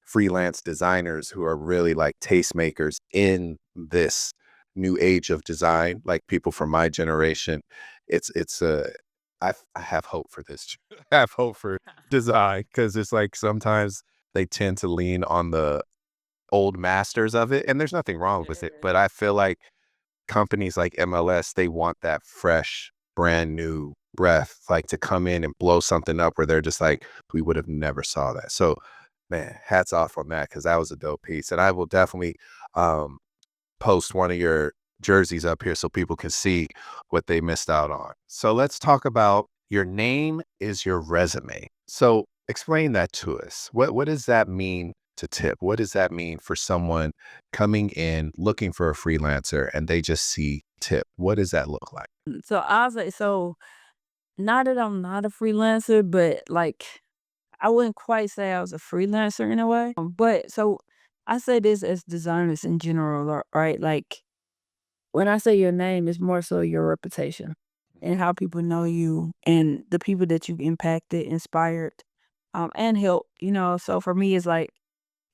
freelance designers who are really like tastemakers in this new age of design, like people from my generation, it's I have hope for this. I have hope for design because it's like sometimes they tend to lean on the old masters of it, and there's nothing wrong with it. But I feel like companies like MLS, they want that fresh, brand new breath, like to come in and blow something up where they're just like, we would have never saw that. So, man, hats off on that because that was a dope piece. And I will definitely um, post one of your jerseys up here so people can see what they missed out on. So let's talk about your name is your resume. So explain that to us. What does that mean to Tip? What does that mean for someone coming in looking for a freelancer and they just see Tip? What does that look like? So I was like, so not that I'm not a freelancer, but like I wouldn't quite say I was a freelancer in a way. But so I say this as designers in general, right? Like when I say your name, it's more so your reputation and how people know you and the people that you've impacted, inspired, and helped. So for me, it's like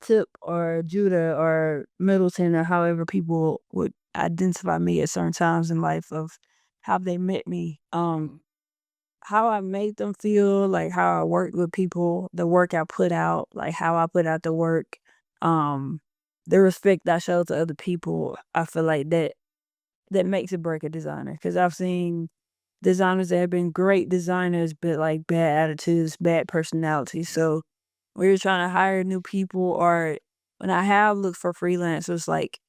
Tip or Judah or Middleton or however people would identify me at certain times in life of how they met me. Mhm. How I made them feel, like how I worked with people, the work I put out, like how I put out the work, um, the respect I show to other people. I feel like that makes it break a designer because I've seen designers that have been great designers, but like bad attitudes, bad personalities. So when you're trying to hire new people, or when I have looked for freelancers, like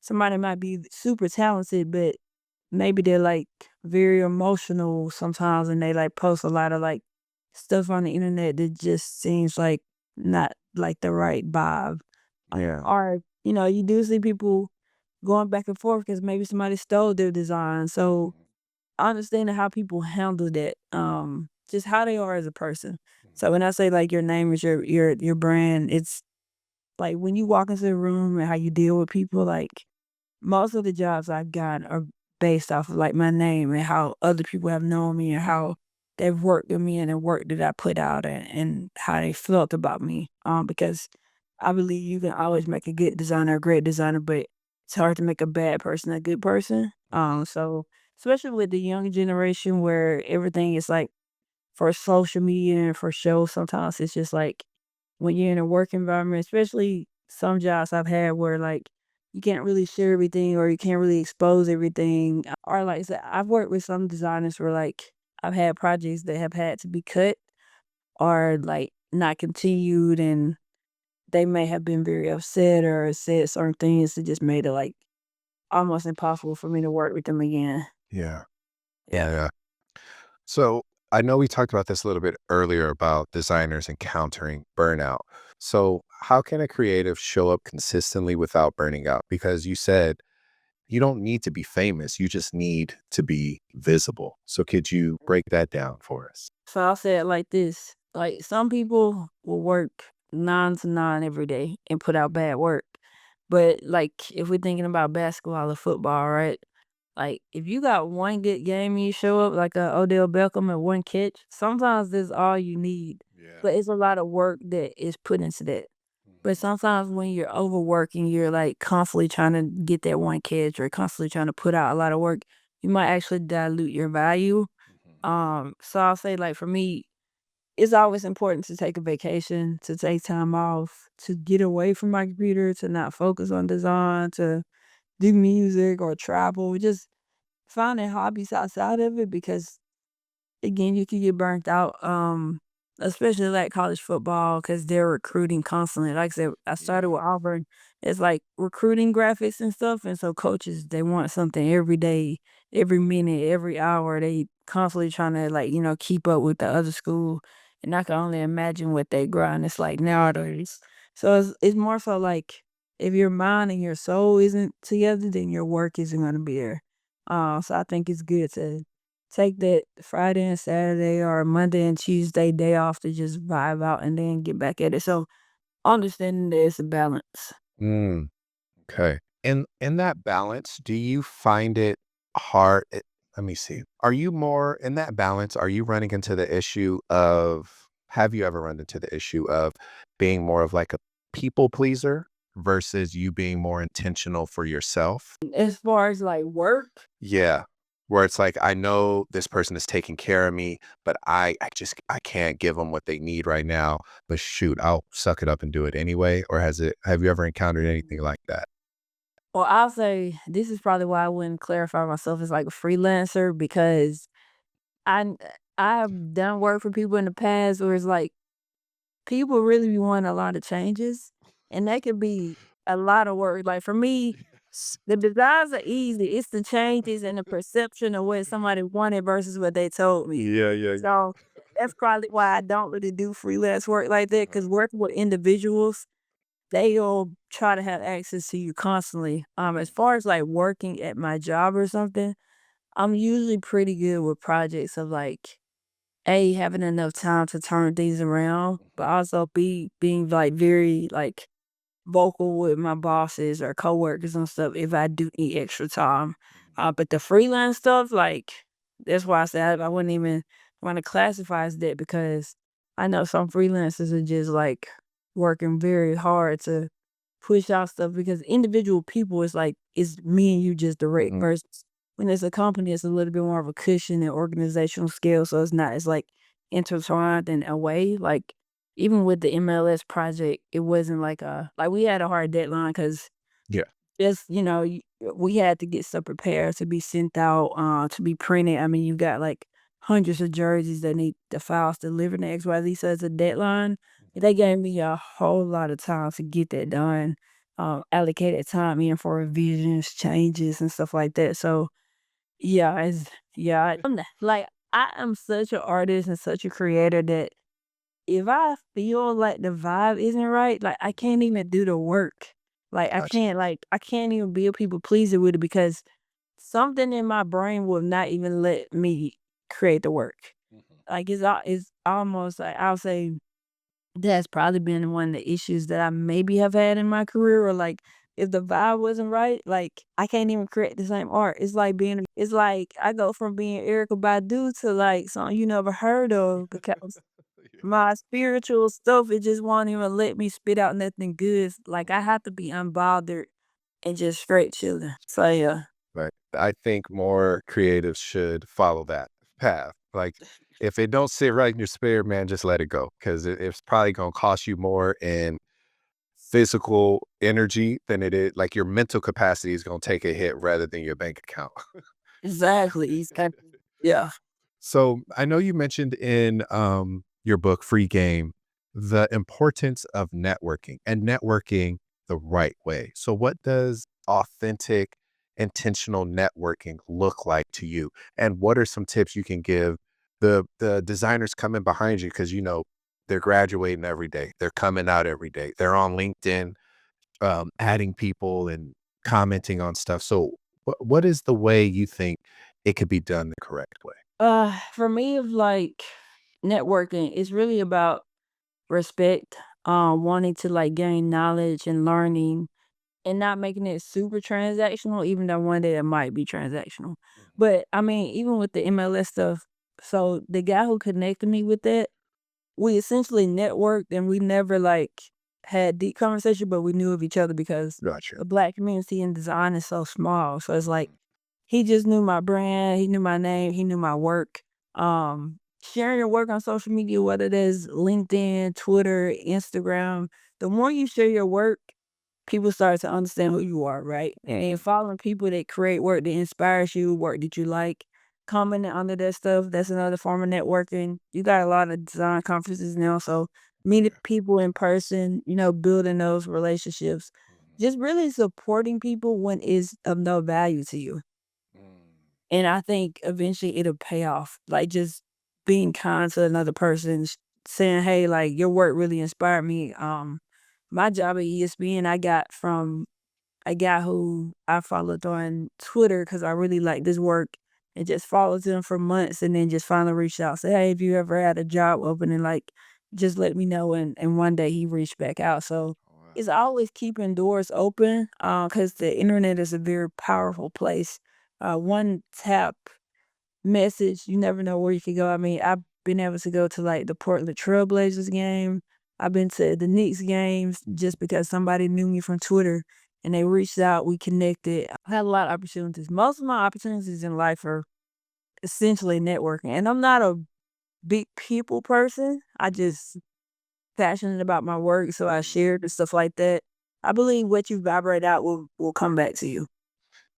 somebody might be super talented, but maybe they're like very emotional sometimes and they like post a lot of like stuff on the internet that just seems like not like the right vibe. Yeah. Or, you do see people going back and forth because maybe somebody stole their design. So Mhm. understanding how people handle that, just how they are as a person. Mhm. So when I say like your name is your brand, it's like when you walk into the room and how you deal with people, like most of the jobs I've gotten are based off of like my name and how other people have known me and how they've worked with me and the work that I put out and how they felt about me. Because I believe you can always make a good designer a great designer, but it's hard to make a bad person a good person. Mhm. So especially with the young generation where everything is like for social media and for shows, sometimes it's just like when you're in a work environment, especially some jobs I've had where like you can't really share everything or you can't really expose everything. Or like I said, I've worked with some designers where like I've had projects that have had to be cut or like not continued and they may have been very upset or said certain things that just made it like almost impossible for me to work with them again. Yeah. Yeah. Yeah. So I know we talked about this a little bit earlier about designers encountering burnout. So how can a creative show up consistently without burning out? Because you said you don't need to be famous, you just need to be visible. So could you break that down for us? So I'll say it like this. Like some people will work 9 to 9 every day and put out bad work. But like if we're thinking about basketball or football, right? Like if you got one good game and you show up like a Odell Beckham and one catch, sometimes that's all you need. Yeah. But it's a lot of work that is put into that. But Mhm. sometimes when you're overworking, you're like constantly trying to get that one catch or constantly trying to put out a lot of work, you might actually dilute your value. Mhm. So I'll say like for me, it's always important to take a vacation, to take time off, to get away from my computer, to not focus on design, to do music or travel, just finding hobbies outside of it because again, you can get burnt out. especially like college football, because they're recruiting constantly. Like I said, I started Yeah. with Auburn. It's like recruiting graphics and stuff, and so coaches they want something every day, every minute, every hour. They constantly trying to like keep up with the other school, and I can only imagine what they grind. It's like nowadays. So it's more so like if your mind and your soul isn't together, then your work isn't gonna be there. So I think it's good to take that Friday and Saturday or Monday and Tuesday day off to just vibe out and then get back at it. So understanding that it's a balance. Mm, okay. In that balance, do you find it hard? Let me see. Are you more in that balance? Are you running into the issue of, have you ever run into the issue of being more of like a people pleaser versus you being more intentional for yourself? As far as like work, Yeah. Where it's like, I know this person is taking care of me, but I can't give them what they need right now. But shoot, I'll suck it up and do it anyway. Or have you ever encountered anything like that? or I'll say this is probably why I wouldn't clarify myself as like a freelancer because I I've done work for people in the past where it's like people really be wanting a lot of changes, and that could be a lot of work. Like for me, the designs are easy. It's the changes and the perception of what somebody wanted versus what they told me. Yeah, yeah. So that's probably why I don't really do freelance work like that. Uh-huh. Because working with individuals, they'll try to have access to you constantly. As Mhm. far as like working at my job or something, I'm usually pretty good with projects of like a, having enough time to turn things around, but Mhm. also being, like, very, like, vocal with my bosses or coworkers and stuff if I do need extra time. Mhm. But the freelance stuff, like, that's why I said I wouldn't even wanna classify as that because I know some freelancers are just, like, working very hard to push out stuff because individual people is like it's me and you just direct Mhm. versus when it's a company, it's a little bit more of a cushion and organizational scale, so it's not as like intertwined in a way. Like even with the MLS project, it wasn't like a like we had a hard deadline because Yeah. just, we had to get stuff prepared to be sent out, to be printed. I mean, you got like hundreds of jerseys that need the files delivered to XYZ, so it's a deadline. Mhm. They gave me a whole lot of time to get that done. Allocated time in for revisions, changes, and stuff like that. So yeah, like I am such an artist and such a creator that if I feel like the vibe isn't right, like, I Mhm. can't even do the work. Gotcha. I can't even be a people pleaser with it because something in my brain will not even let me create the work. Mhm. Like, it's almost like I'll say that's probably been one of the issues that I maybe have had in my career or, like, if the vibe wasn't right, like, I can't even create the same art. It's like I go from being Erykah Badu to, like, something you never heard of because Yeah. my spiritual stuff, it just won't even let me spit out nothing good. Like, I Mhm. have to be unbothered and just straight chilling. So, yeah. Right. I think more creatives should follow that path. Like, if it don't sit right in your spirit, man, just let it go because it's probably gonna cost you more in physical energy than it is. Like your mental capacity is gonna take a hit rather than your bank account. Exactly. It's kind yeah. So I know you mentioned in your book, Free Game, the importance of networking and networking the right way. So, what does authentic, intentional networking look like to you? And what are some tips you can give the designers coming behind you? Because they're graduating every day, they're coming out every day, they're on LinkedIn, adding people and commenting on stuff. So, what is the way you think it could be done the correct way? For me, of like networking, it's really about respect, wanting to like gain knowledge and learning and not making it super transactional, even though one day it might be transactional. Mhm. But I mean, even with the MLS stuff, so the guy who connected me with that, we essentially networked and we never like had deep conversation, but we knew of each other because Gotcha. the black community in design is so small. So it's like Mhm. he just knew my brand, he knew my name, he knew my work. Sharing your work on social media, whether that's LinkedIn, Twitter, Instagram, the more you share your work, people start to understand who you are, right? And Mhm. following people that create work that inspires you, work that you like, commenting under that stuff. That's another form of networking. You got a lot of design conferences now, so meeting Yeah. people in person, building those relationships, Mhm. just really supporting people when it's of no value to you. Mm. And I think eventually it'll pay off. Like just being kind to another person, saying, "Hey, like your work really inspired me." My job at ESPN I got from a guy who I followed on Twitter because I really like this work and just followed him for months and then just finally reached out, say, "Hey, if you ever had a job opening, like just let me know." And one day he reached back out. So Wow. it's always keeping doors open because the internet is a very powerful place. One tap message, you never know where you could go. I mean, I've been able to go to like the Portland Trailblazers game. I've been to the Knicks games just because somebody knew me from Twitter and they reached out, we connected. I had a lot of opportunities. Most of my opportunities in life are essentially networking. And I'm not a big people person. I just passionate about my work, so I Mm. shared and stuff like that. I believe what you vibrate out will come back to you.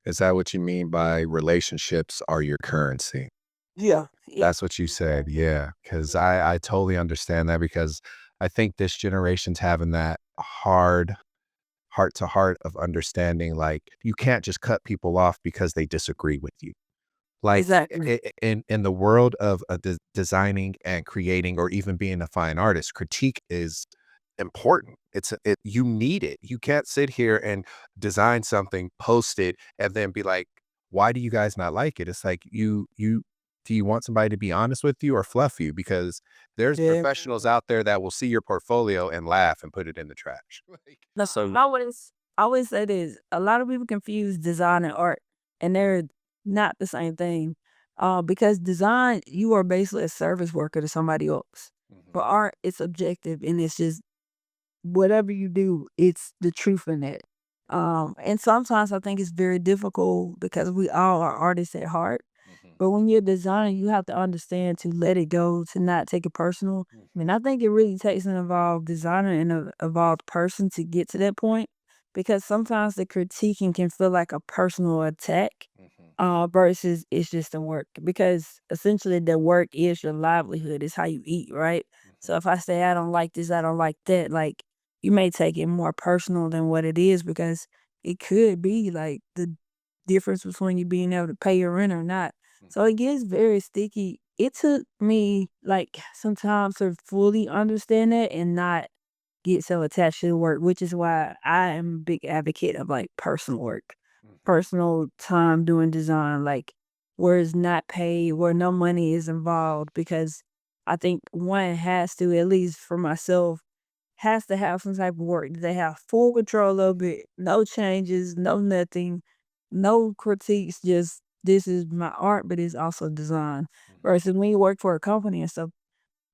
Is that what you mean by relationships are your currency? Yeah. Yeah. That's what you said, yeah, because I totally understand that because I think this generation's having that hard heart to heart of understanding, like, you can't just cut people off because they disagree with you. Like, Exactly. in the world of, designing and creating or even being a fine artist, critique is important. You need it. You can't sit here and design something, post it, and then be like, "Why do you guys not like it?" It's like, you do you want somebody to be honest with you or fluff you? Because there's Yeah. professionals out there that will see your portfolio and laugh and put it in the trash. Like No, so I always say this. A lot of people confuse design and art, and they're not the same thing. Because design, you are basically a service worker to somebody else. But Mhm. art, it's objective and it's just whatever you do, it's the truth in it. And sometimes I think it's very difficult because we all are artists at heart. Mhm. But when you're designing, you have to understand to let it go, to not take it personal. I mean, Mhm. I think it really takes an evolved designer and an evolved person to get to that point because sometimes the critiquing can feel like a personal attack Mhm. versus it's just a work because essentially the work is your livelihood, it's how you eat, right? So Mhm. if I say I don't like this, I don't like that, like you may take it more personal than what it is because it could be like the difference between you being able to pay your rent or not. So Mhm. it gets very sticky. It took me like some time to fully understand that and not get so attached to the work, which is why I am a big advocate of like personal work, Mhm. personal time doing design, like where it's not paid, where no money is involved, because I think one has to, at least for myself, has to have some type of work. They have full control of it, no changes, no nothing, no critiques, just this is my art, but it's also design. Mhm. Versus when you work for a company and stuff,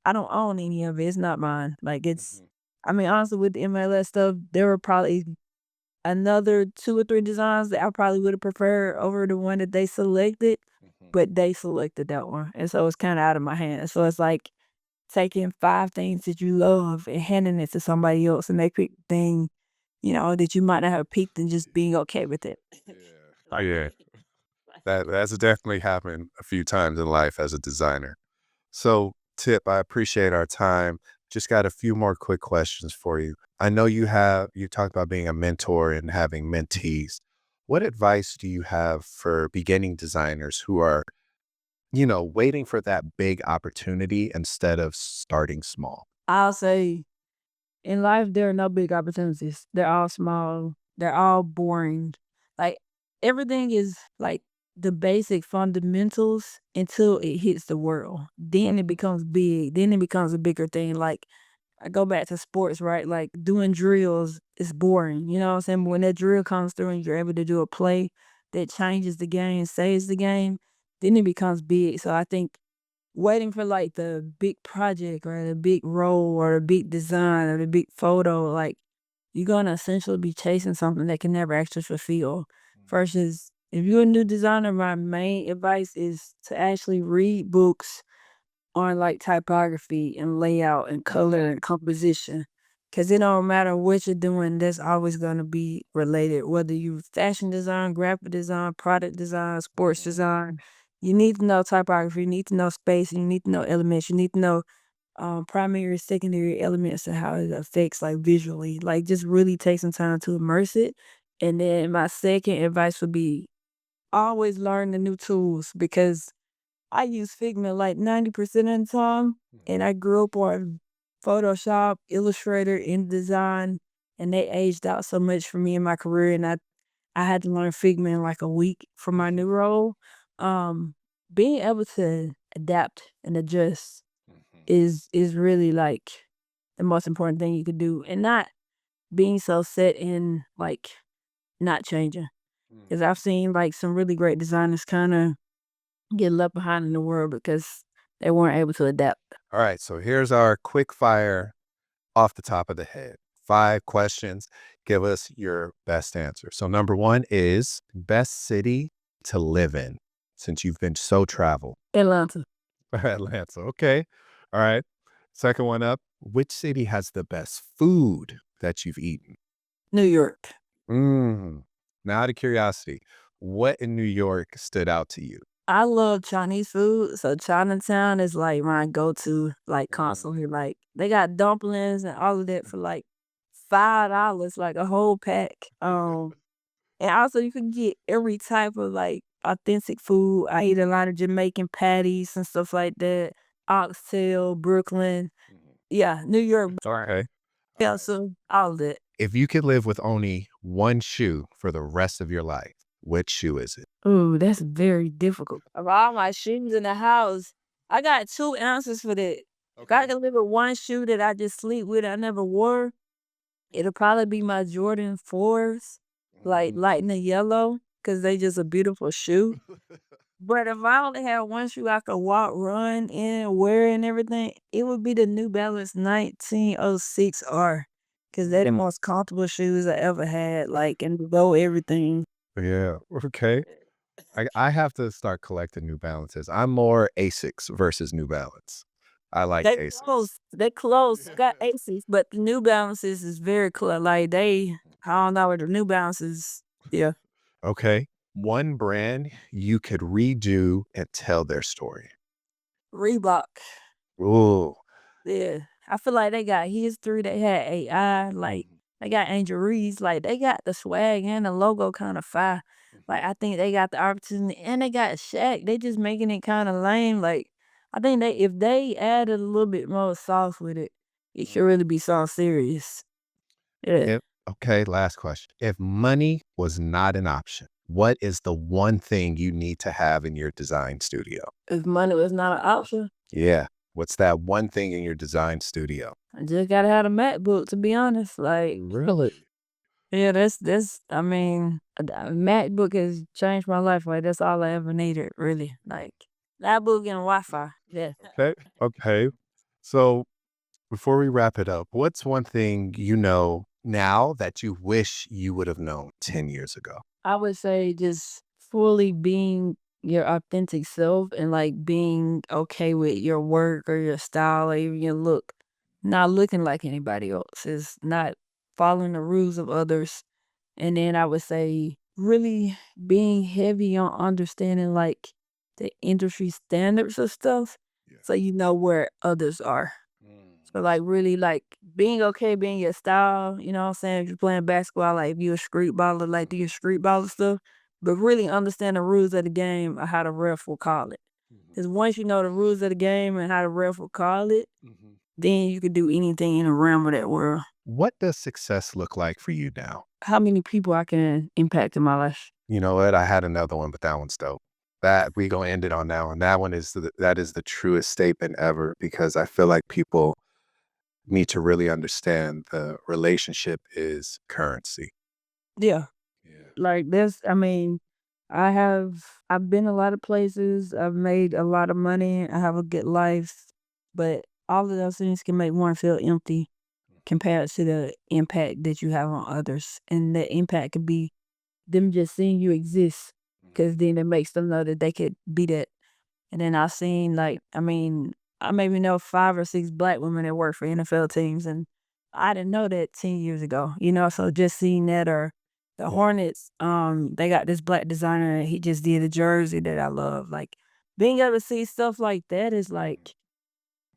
I don't own any of it. It's not mine. Like it's, Mhm. I mean, honestly, with the MLS stuff, there were probably another 2 or 3 designs that I probably would have preferred over the one that they selected, Mhm. but they selected that one, and so it's kind of out of my hands. So it's like taking 5 things that you love and handing it to somebody else, and they pick the thing, that you might not have picked, and just being okay with it. Yeah. Oh, yeah. That's definitely happened a few times in life as a designer. So, Tip, I appreciate our time. Just got a few more quick questions for you. I know you talked about being a mentor and having mentees. What advice do you have for beginning designers who are, waiting for that big opportunity instead of starting small? I'll say in life, there are no big opportunities. They're all small. They're all boring. Like everything is like the basic fundamentals until it hits the world. Then it becomes big. Then it becomes a bigger thing. Like I go back to sports, right? Like doing drills is boring. You know what I'm saying? But when that drill comes through and you're able to do a play that changes the game, saves the game, then it becomes big. So I think waiting for like the big project or the big role or the big design or the big photo, like you're gonna essentially be chasing something that can never actually fulfill. Mhm. Versus if you're a new designer, my main advice is to actually read books on like typography and layout and color and composition. Cause it don't matter what you're doing, that's always gonna be related. Whether you fashion design, graphic design, product design, sports Mhm. design, You need to know typography, you need to know space, and you need to know elements, you need to know primary, secondary elements and how it affects like visually. Like just really take some time to immerse it. And then my second advice would be always learn the new tools because I use Figma like 90% of the time. And I grew up on Photoshop, Illustrator, InDesign, and they aged out so much for me in my career. And I had to learn Figma in like a week for my new role. Um, Being able to adapt and adjust is really like the most important thing you could do, and not being so set in like not changing. Because I've seen like some really great designers kind of get left behind in the world because they weren't able to adapt. All right, so here's our quick fire off the top of the head. 5 questions. Give us your best answer. So number 1 is best city to live in since you've been so traveled. Atlanta, Atlanta. Okay. All right. Second one up. Which city has the best food that you've eaten? New York. Mm. Now, out of curiosity, what in New York stood out to you? I love Chinese food, so Chinatown is like my go-to, like constantly. Like they got dumplings and all of that for like $5, like a whole pack. And also you can get every type of like authentic food. I eat a lot of Jamaican patties and stuff like that. Oxtail, Brooklyn. Yeah, New York. Okay. Yeah, so all of that. If you could live with only one shoe for the rest of your life, which shoe is it? Ooh, that's very difficult. Of all my shoes in the house, I got 2 answers for that. If I could live with one shoe that I just sleep with, I never wore, it'll probably be my Jordan 4s, like light in the yellow, because they just a beautiful shoe. But if I only had one shoe I could walk, run in, wear and everything, it would be the New Balance 1906R. Cause they're the most comfortable shoes I ever had, like, and go everything. Yeah. Okay. I have to start collecting New Balances. I'm more Asics versus New Balance. I like They Asics. close, they close, got Aces, but the New Balances is very close. Like I don't know what the New Balances, yeah. Okay. One brand you could redo and tell their story. Reebok. Ooh. Yeah, I feel like they got history. They had AI. Like they got Angel Reese. Like they got the swag and the logo kind of fire. Like I think they got the opportunity and they got Shaq. They just making it kind of lame. Like I think they if they added a little bit more sauce with it, it could really be something serious. Yeah. If, okay, last question. If money was not an option, what is the one thing you need to have in your design studio? If money was not an option, Yeah. What's that one thing in your design studio? I just gotta have a MacBook. To be honest, like Really? yeah, that's. I mean, a MacBook has changed my life. Like that's all I ever needed, really. Like MacBook and Wi-Fi. Yeah. Okay. Okay. So before we wrap it up, what's one thing you know now that you wish you would have known 10 years ago? I would say just fully being your authentic self and like being okay with your work or your style or even your look. Not looking like anybody else. Is not following the rules of others. And then I would say really being heavy on understanding like the industry standards of stuff so you know where others are. So like really like being okay being your style, you know what I'm saying? If you're playing basketball, like if you're a street baller, like do your street baller stuff. But really understand the rules of the game or how the ref will call it. Because once you know the rules of the game and how the ref will call it, then you can do anything in the realm of that world. What does success look like for you now? How many people I can impact in my life? You know what? I had another one, but that one's dope. That we gonna end it on that one. That one is that is the truest statement ever because I feel like people need to really understand the relationship is currency. Yeah. Yeah. Like this, I mean, I've been a lot of places. I've made a lot of money. I have a good life, but all of those things can make one feel empty compared to the impact that you have on others. And the impact could be them just seeing you exist, because then it makes them know that they could be that. And then I've seen like, I mean, I maybe know 5 or 6 Black women that work for NFL teams, and I didn't know that 10 years ago, you know. So just seeing that, or the Hornets, they got this Black designer and he just did a jersey that I love. Like being able to see stuff like that is like,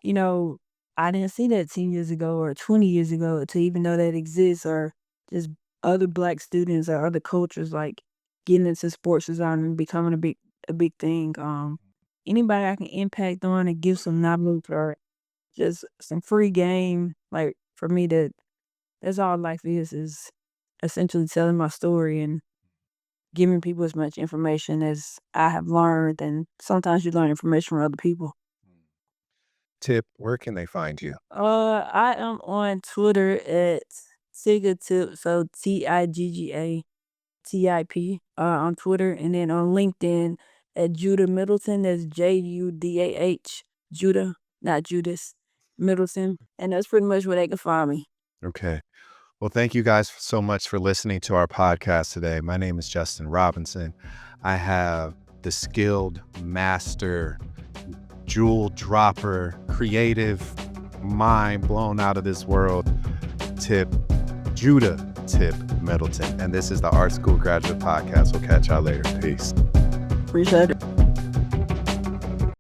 you know, I didn't see that 10 years ago or 20 years ago to even know that exists, or just other Black students or other cultures like getting into sports design and becoming a big thing. Anybody I can impact on and give some knowledge or just some free game, like for me, that's all life is essentially telling my story and giving people as much information as I have learned. And sometimes you learn information from other people. Tip, where can they find you? I am on Twitter at Tigatip, so TIGGATIP, on Twitter, and then on LinkedIn at Judah Middleton. That's JUDAH, Judah, not Judas, Middleton, and that's pretty much where they can find me. Okay. Well, thank you guys so much for listening to our podcast today. My name is Justin Robinson. I have the skilled master, jewel dropper, creative mind blown out of this world, Judah Tip Middleton. And this is the Art School Graduate Podcast. We'll catch y'all later. Peace. Appreciate it.